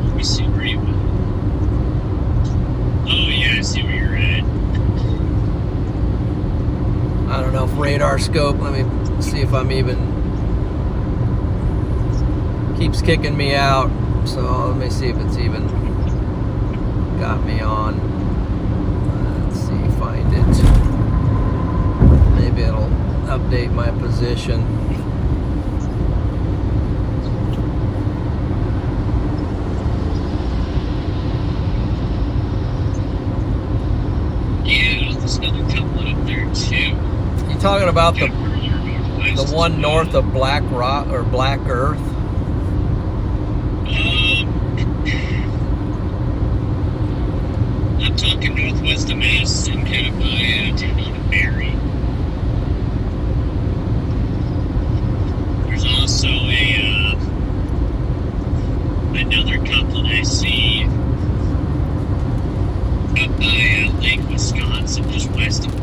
Let me see where you went. Oh yeah, I see where you're at. I don't know if radar scope, let me see if I'm even... Keeps kicking me out, so let me see if it's even got me on. Let's see, find it. Maybe it'll update my position. Yeah, there's another couple up there too. You talking about the northwest one as north well. of Black Rock or Black Earth? I'm talking northwest of Madison, kind of by town of Barry. There's also another couple that I see up by Lake Wisconsin, just west of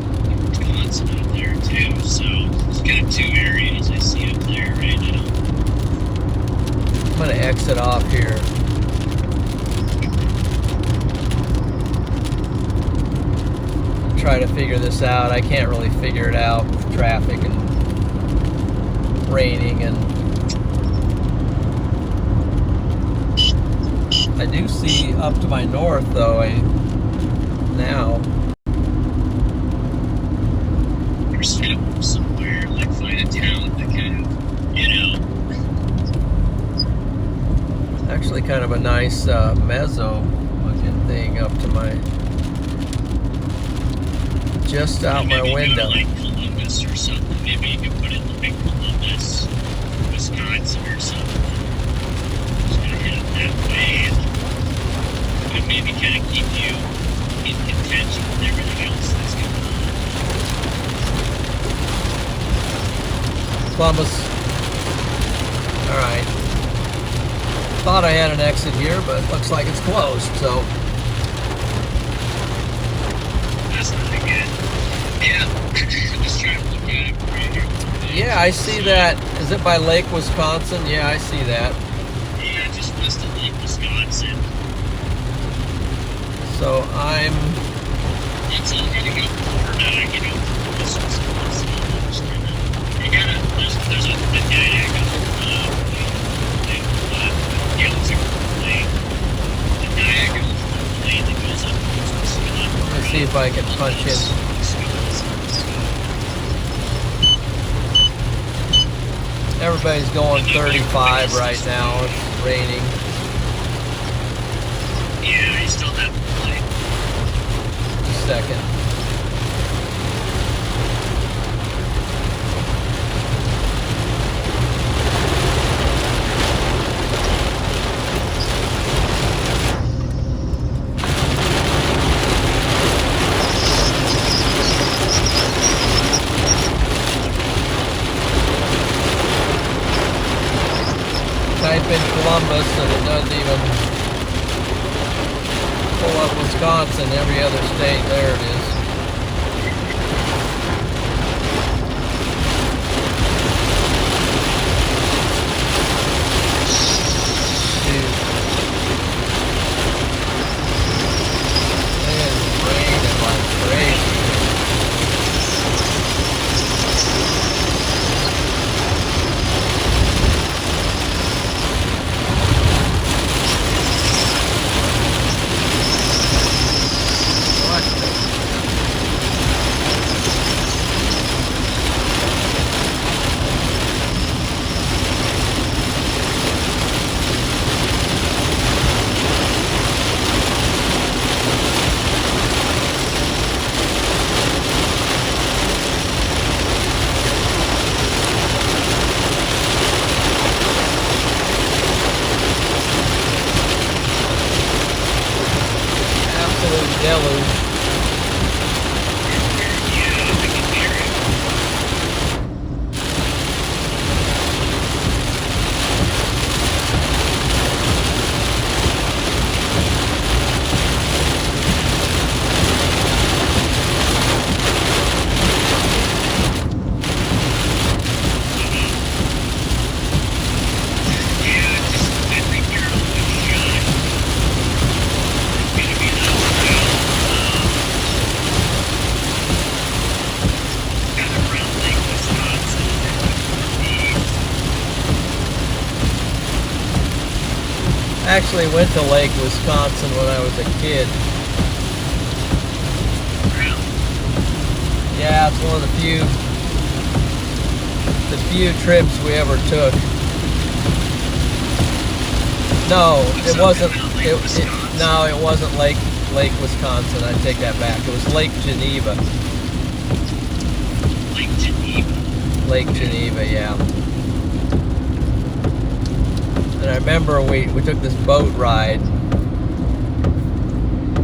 Wisconsin up there too. So there's kind of two areas I see up there right now. I'm gonna exit off here. Try to figure this out. I can't really figure it out with traffic and raining, and I do see up to my north though now. Or somewhere, like find a town that kind of, Actually kind of a nice mezzo looking thing up to my, just out my maybe window. Go to like Columbus or something. Maybe you could put it in like Columbus, Wisconsin or something. Just gonna head up that way, and could maybe kind of keep you in contention with everything else that's going on. Columbus. Alright. Thought I had an exit here, but looks like it's closed, so. That's not good. Yeah, I'm just trying to look at it right here. Yeah, I see that. Is it by Lake Wisconsin? Yeah, I see that. Yeah, just west of Lake Wisconsin. So I'm... It's all gonna go forward, this one's just gonna, you gotta, there's a diagonal, yeah, it's a lane. The diagonal lane that goes up towards Wisconsin. Let's see if I can punch in. Everybody's going 35 right now. It's raining. Yeah, you still have to play. Second. Type in Columbus and it doesn't even pull up Wisconsin. Every other state, there it is. Shoot. It is raining like crazy. What? actually went to Lake Wisconsin when I was a kid. Really? Yeah, it's one of the few trips we ever took. No, it wasn't. No, it wasn't Lake Wisconsin. I take that back. It was Lake Geneva. Lake Geneva. Lake Geneva, yeah. And I remember we took this boat ride,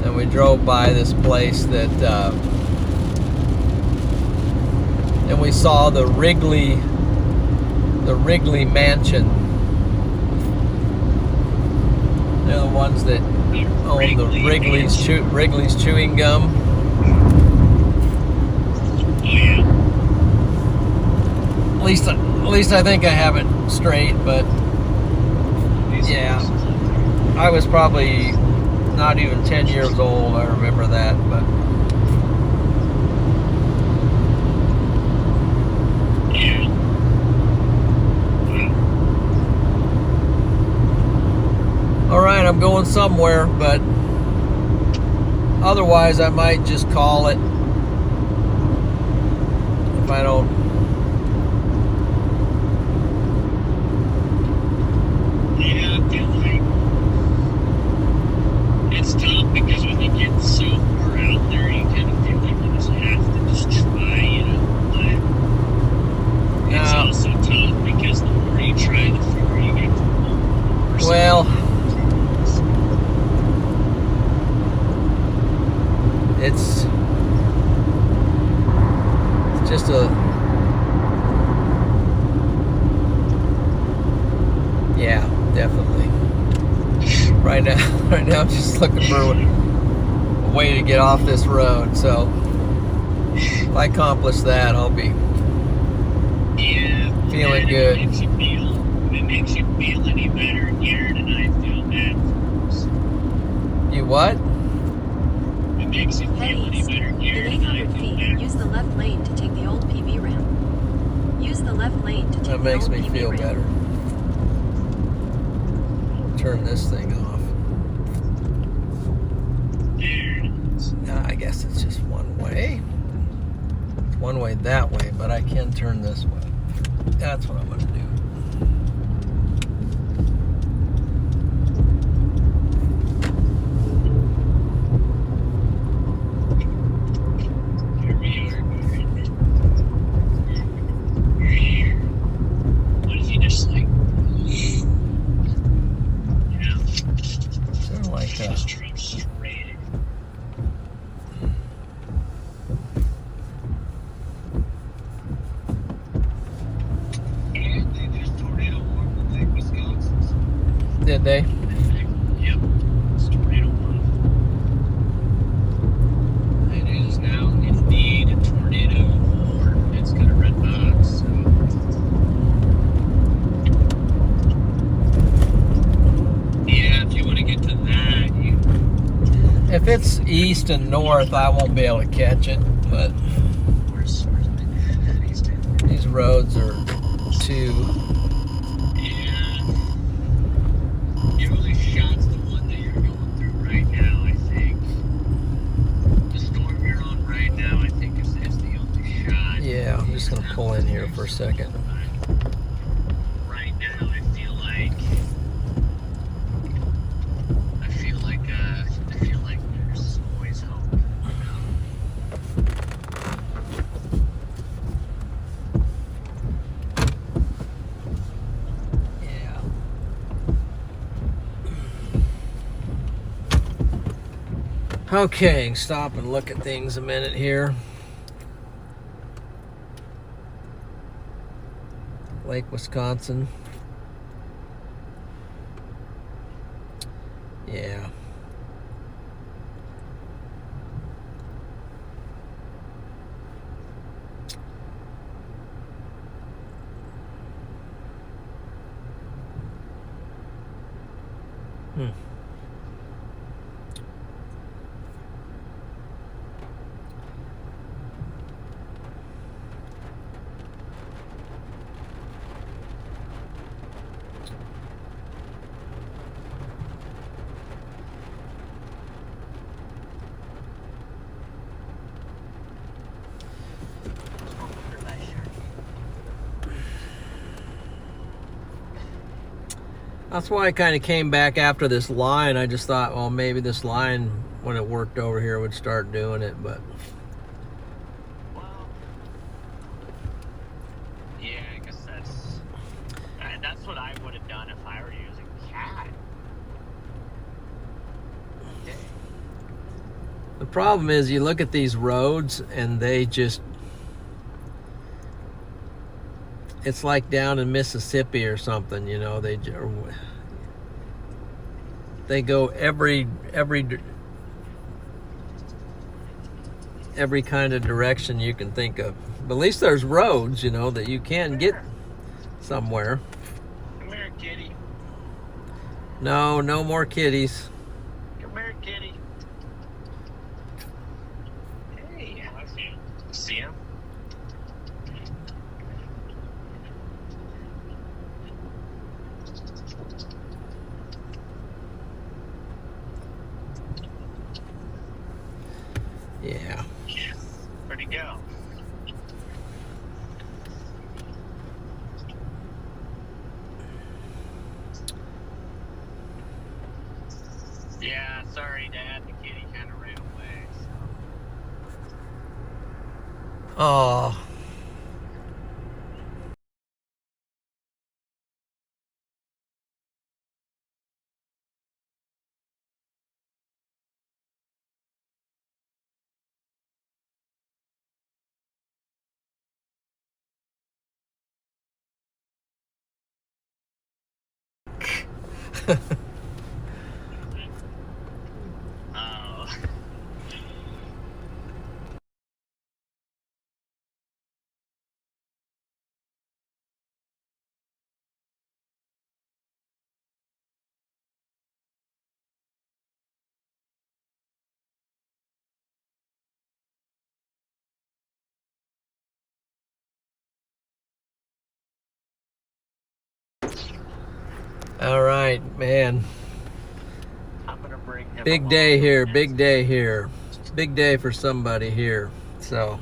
and we drove by this place that, and we saw the Wrigley Mansion. They're the ones that own the Wrigley's chewing gum. Oh yeah. At least I think I have it straight, but yeah, I was probably not even 10 years old. I remember that, but Yeah. all right, I'm going somewhere, but otherwise I might just call it if I don't. Yeah, I feel like it's tough because when you get so far out there, you kind of feel like you just have to just try, you know. But it's Yeah. also tough because the more you try, the further you get from home. Well, it's just yeah, definitely. Right now, I'm just looking for a way to get off this road. So if I accomplish that, I'll be Yeah. feeling and good. If it makes you feel any better, Garrett and I feel bad for us. You what? If it makes you Head feel any east. better, In Garrett and I 800 feel feet, bad. use the left lane to take the old PV ramp. Use the left lane to take That the makes old me PV feel ramp. better. Turn this thing off. There it is. I guess it's just one way. It's one way that way, but I can turn this way. That's what I'm going to do. Here we are, Garrett. We're here. What if you just like, you know, Sort of like just drive straight in? And they just tornado warned the Lake Wisconsin. Did they? Yep. It's tornado warning. It is now indeed a tornado warning. It's got a red box, so. Yeah, if you want to get to that, you. If it's east and north, I won't be able to catch it, but Where's these roads are too. Yeah. Your only shot's the one that you're going through right now, I think. The storm you're on right now, I think, is the only shot. Yeah, I'm just going to pull in here for a second. Right now, I feel like there's always hope. You know? Yeah. Okay, stop and look at things a minute here. Lake Wisconsin. Yeah. That's why I kind of came back after this line. I just thought, well, maybe this line, when it worked over here, would start doing it, but... Well, yeah, I guess that's what I would have done if I were using CAT. Okay. The problem is, you look at these roads, and they just... It's like down in Mississippi or something, you know. They go every kind of direction you can think of. But at least there's roads, you know, that you can get somewhere. Come here, kitty. No more kitties. Come here, kitty. Hey, I see him. See him? Yeah. Where'd he go? Yeah, sorry, Dad. The kitty kind of ran away. So. Oh. Oh. All right, man. I'm gonna bring him Big along day for here, the big next- day here. Big day for somebody here. So,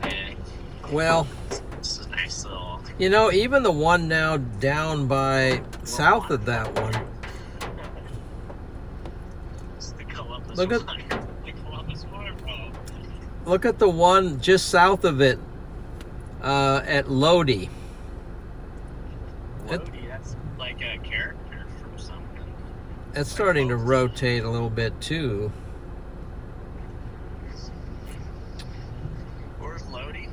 Yeah, well, this is a nice little. you know, even the one now down by south of that one. It's the Columbus Look at- one. The Columbus waterfall. Look at the one just south of it at Lodi. Lodi, that's like a character from something. It's starting to rotate a little bit too. Where's Lodi?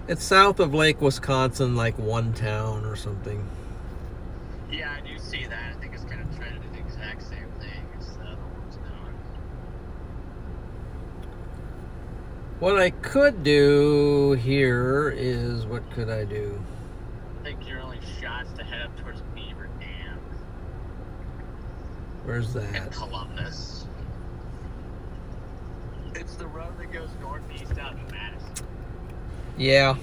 It's south of Lake Wisconsin, like one town or something. Yeah, I do see that. I think it's kind of trying to do the exact same thing as the other one's doing. What I could do here is, what could I do? I think your only shot's to head up towards Beaver Dam Where's and that? Columbus. It's the road that goes northeast out of Madison. Yeah.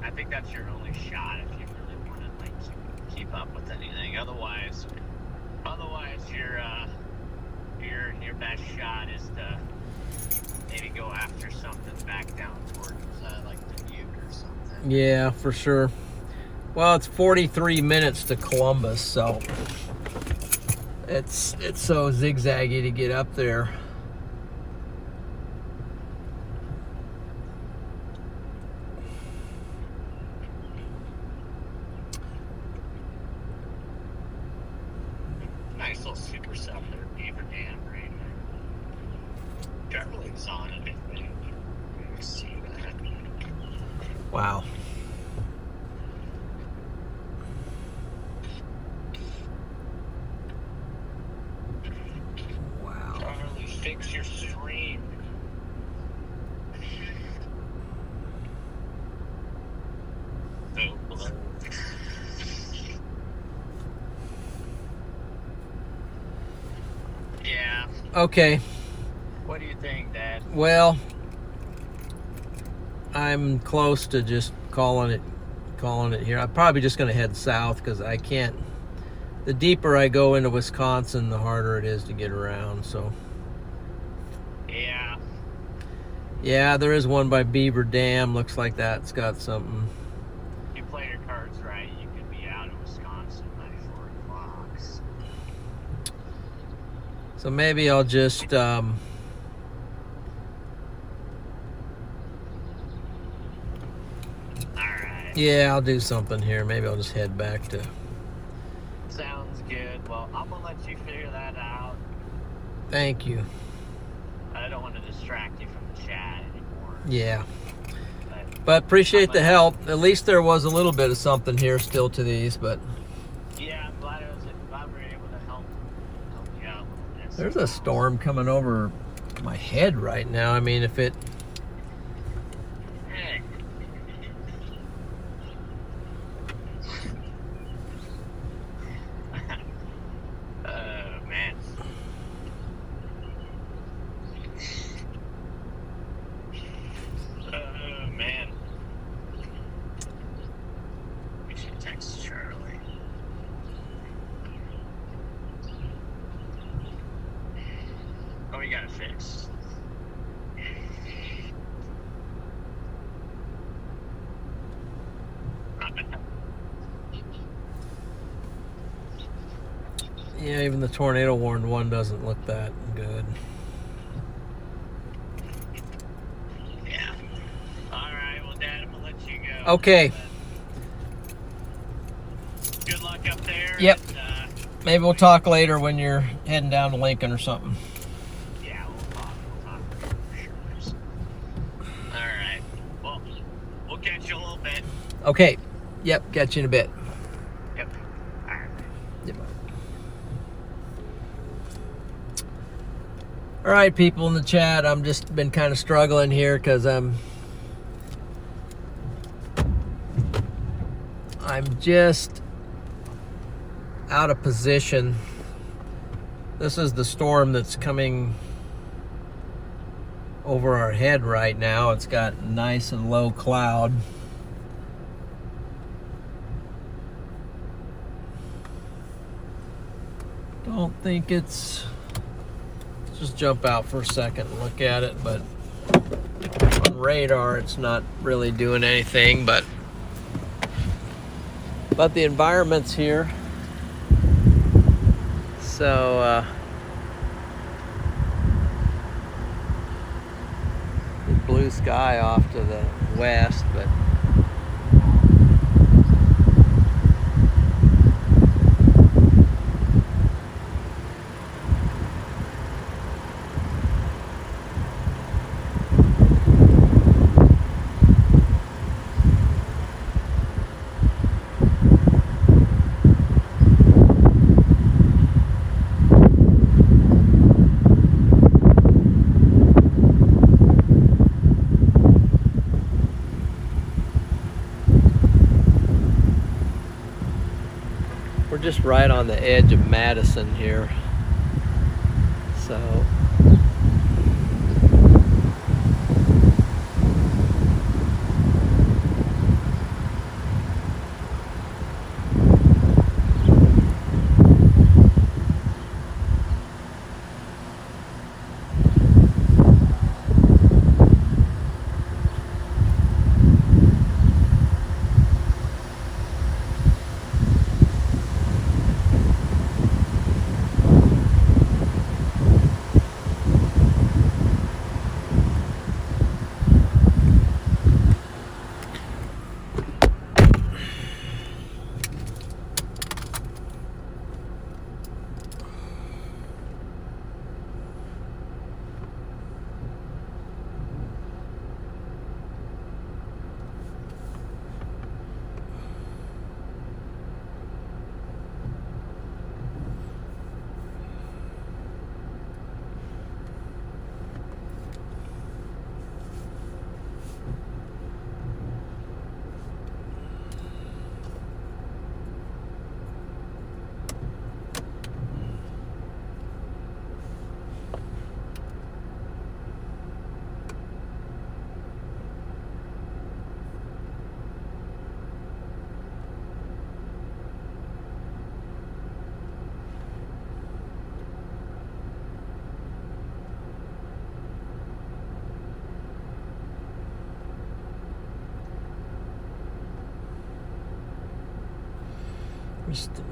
I think that's your only shot if you really want to like keep up with anything. Otherwise, your best shot is to maybe go after something back down towards like the Butte or something. Yeah, for sure. Well, it's 43 minutes to Columbus, so it's so zigzaggy to get up there. Nice little super cell there, Beaver Dam right there. Darling's on it, I think. Let me see that. Wow. Wow. Charlie, fix your stream. Oh, well. Yeah. Okay. What do you think, Dad? Well, I'm close to just calling it here. I'm probably just going to head south because I can't. The deeper I go into Wisconsin, the harder it is to get around. So, Yeah. yeah, there is one by Beaver Dam. Looks like that's got something. You play your card So maybe I'll just Alright. yeah, I'll do something here. Maybe I'll just head back to. Sounds good. Well, I'm gonna let you figure that out. Thank you. I don't want to distract you from the chat anymore. Yeah. But appreciate the help. At least there was a little bit of something here still to these, but Yeah, I'm glad we were able to help you out with this. there's a storm coming over my head right now. I mean, if it Hey. Oh, man. Oh, man. We should text Charlie. Oh, we got it fixed. yeah, even the tornado warned one doesn't look that good. Yeah. All right. Well, Dad, I'm gonna let you go. Okay. Good luck up there. Yep. And, Maybe we'll talk later when you're heading down to Lincoln or something. yeah, we'll talk. For sure. All right. Well, we'll catch you a little bit. Okay. Yep, catch you in a bit. Yep. All right. Yep. All right, people in the chat, I'm just been kind of struggling here because I'm just out of position. This is the storm that's coming over our head right now. It's got nice and low cloud. Don't think it's... Let's just jump out for a second and look at it, but on radar it's not really doing anything, but the environment's here. So blue sky off to the west, but we're just right on the edge of Madison here. So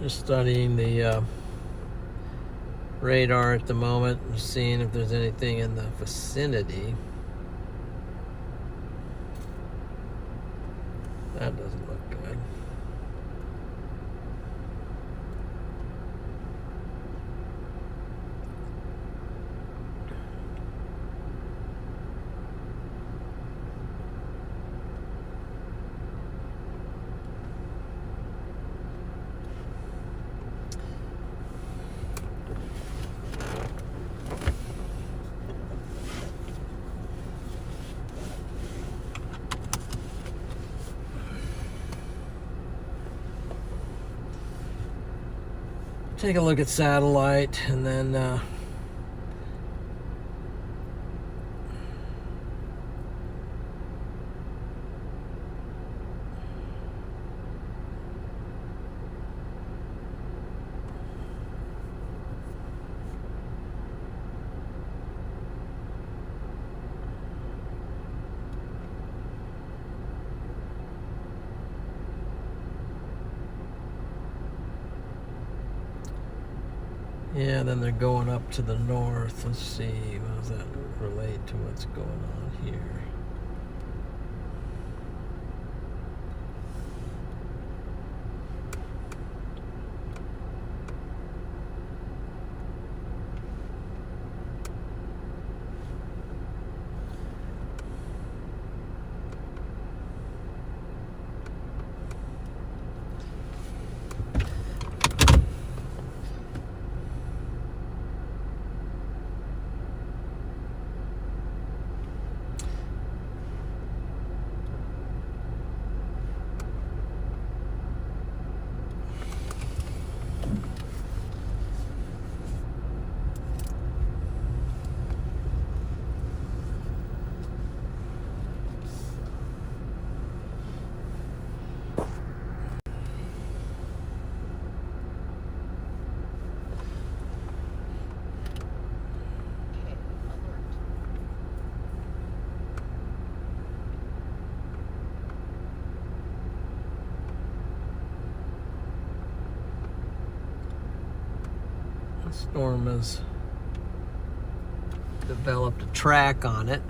just studying the radar at the moment, seeing if there's anything in the vicinity. That doesn't look good. Take a look at satellite, and then yeah, then they're going up to the north. Let's see, how does that relate to what's going on here? Okay, alert. The storm has developed a track on it.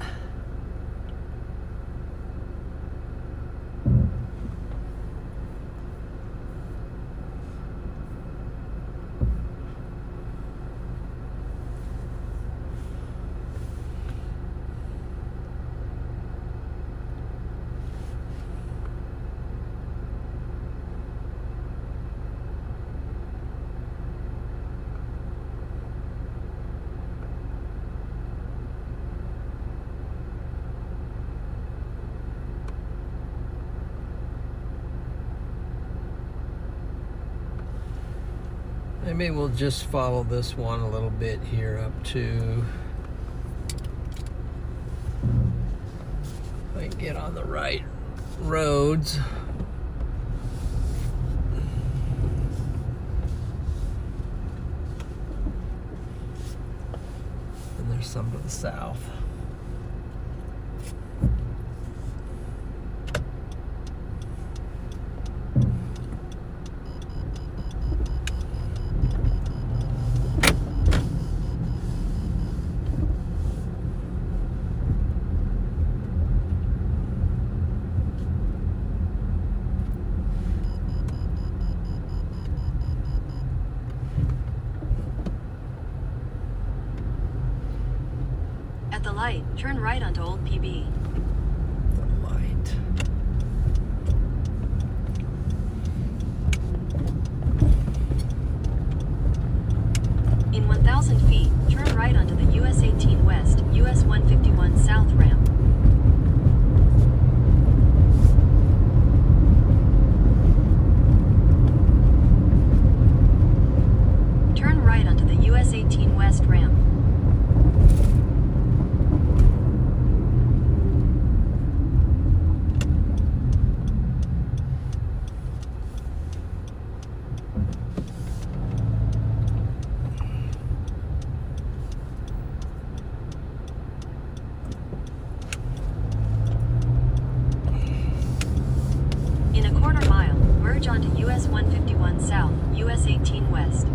Maybe we'll just follow this one a little bit here up to, if I can get on the right roads. And there's some to the south. At the light, turn right onto Old PB. The light. In 1,000 feet, turn right onto the US 18 West, US 151 South ramp. Turn right onto the US 18 West ramp. In a quarter mile, merge onto US 151 South, US 18 West.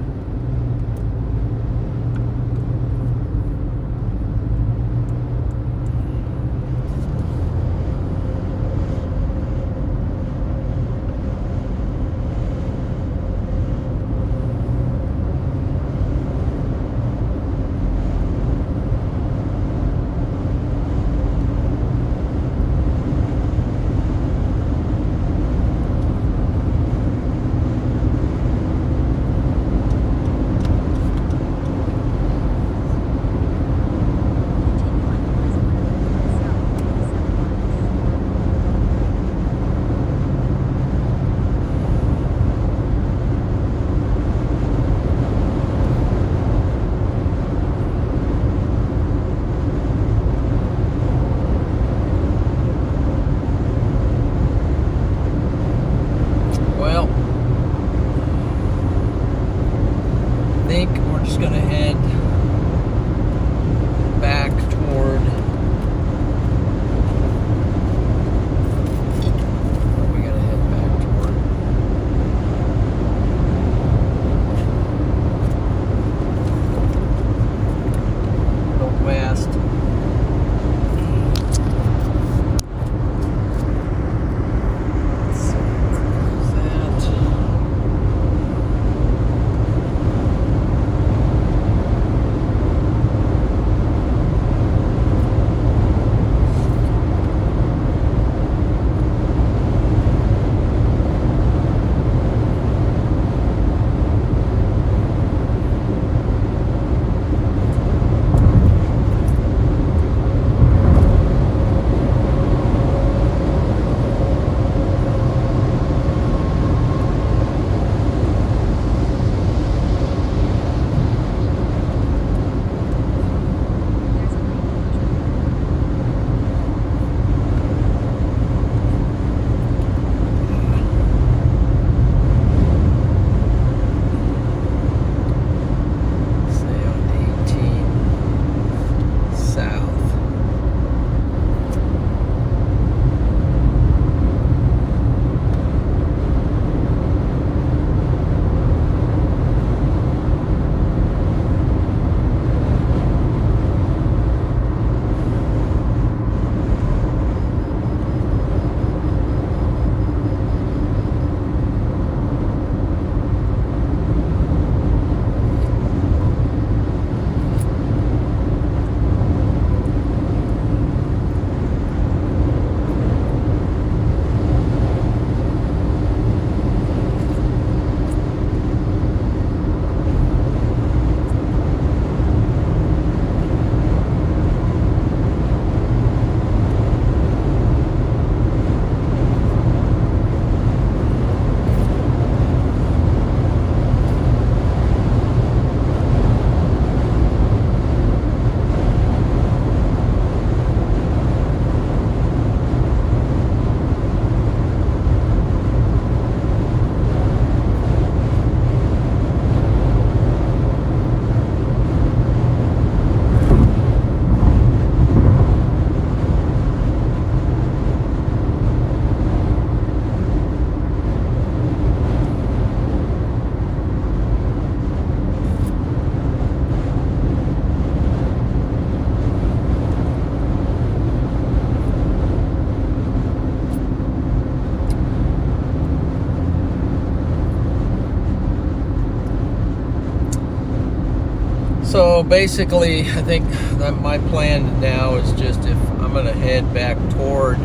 So basically, I think that my plan now is just if I'm going to head back toward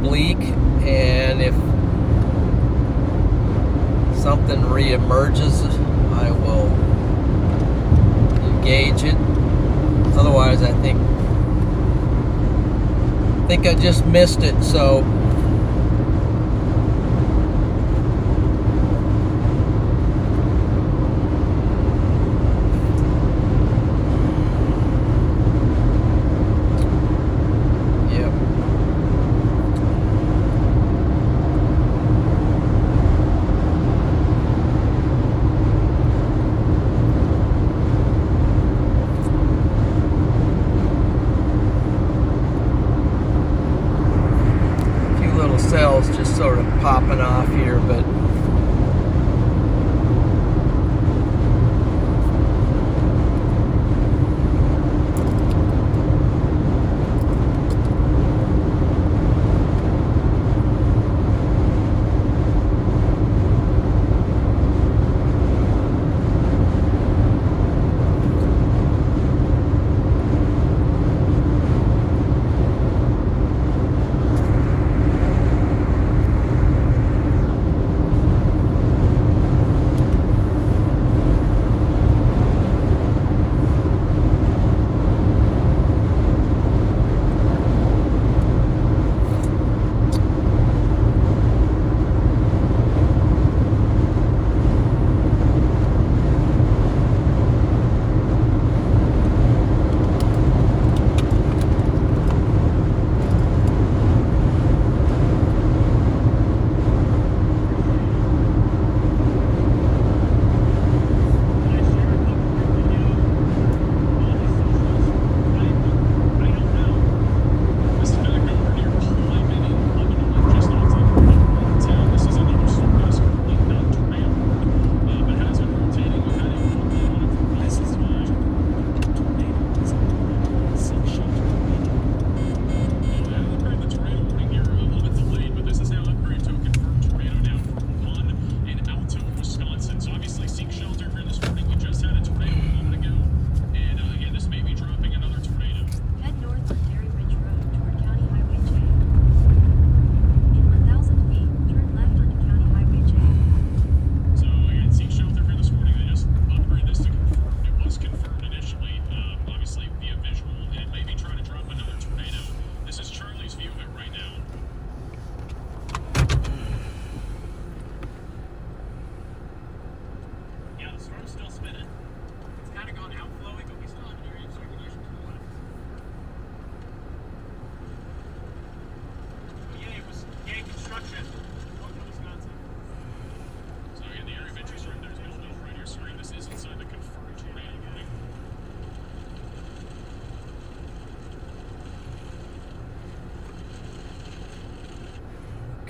Bleak, and if something reemerges, I will engage it. Otherwise, I think I just missed it. So cells just sort of popping off here, but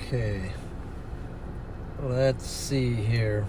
okay, let's see here.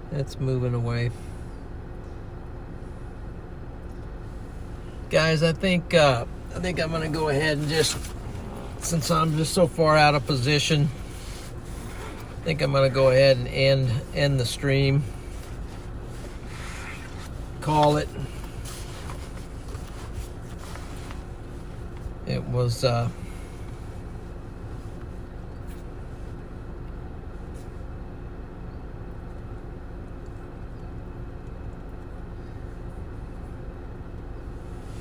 It's moving away. Guys, I think I'm gonna go ahead and just, since I'm just so far out of position, I think I'm gonna go ahead and end the stream. Call it. It was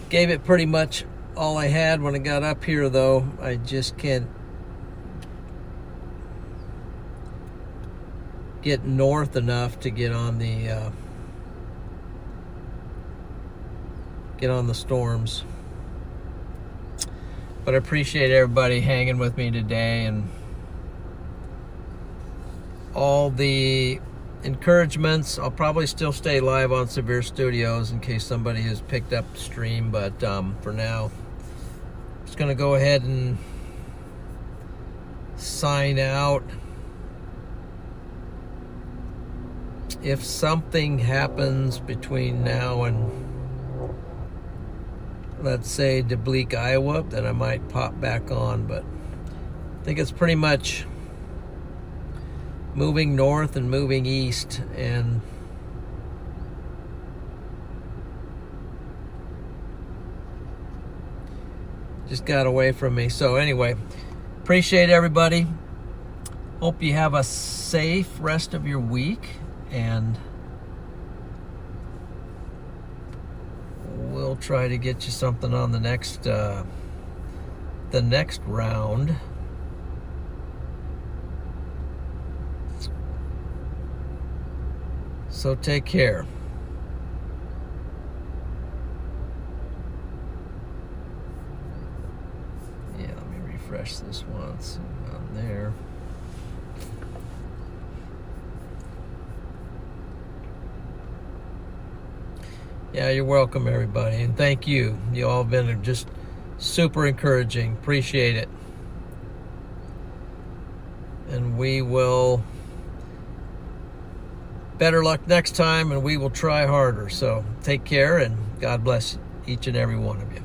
gave it pretty much all I had when I got up here, though. I just can't get north enough to get on the storms. But I appreciate everybody hanging with me today, and all the encouragements. I'll probably still stay live on Severe Studios in case somebody has picked up the stream, but for now, I'm just going to go ahead and sign out. If something happens between now and, let's say, Dubuque, Iowa, then I might pop back on, but I think it's pretty much moving north and moving east, and just got away from me. So anyway, appreciate everybody. Hope you have a safe rest of your week, and we'll try to get you something on the next round. So take care. Yeah, let me refresh this once on there. Yeah, you're welcome, everybody, and thank you. You all have been just super encouraging. Appreciate it. And we will better luck next time, and we will try harder. So take care, and God bless each and every one of you.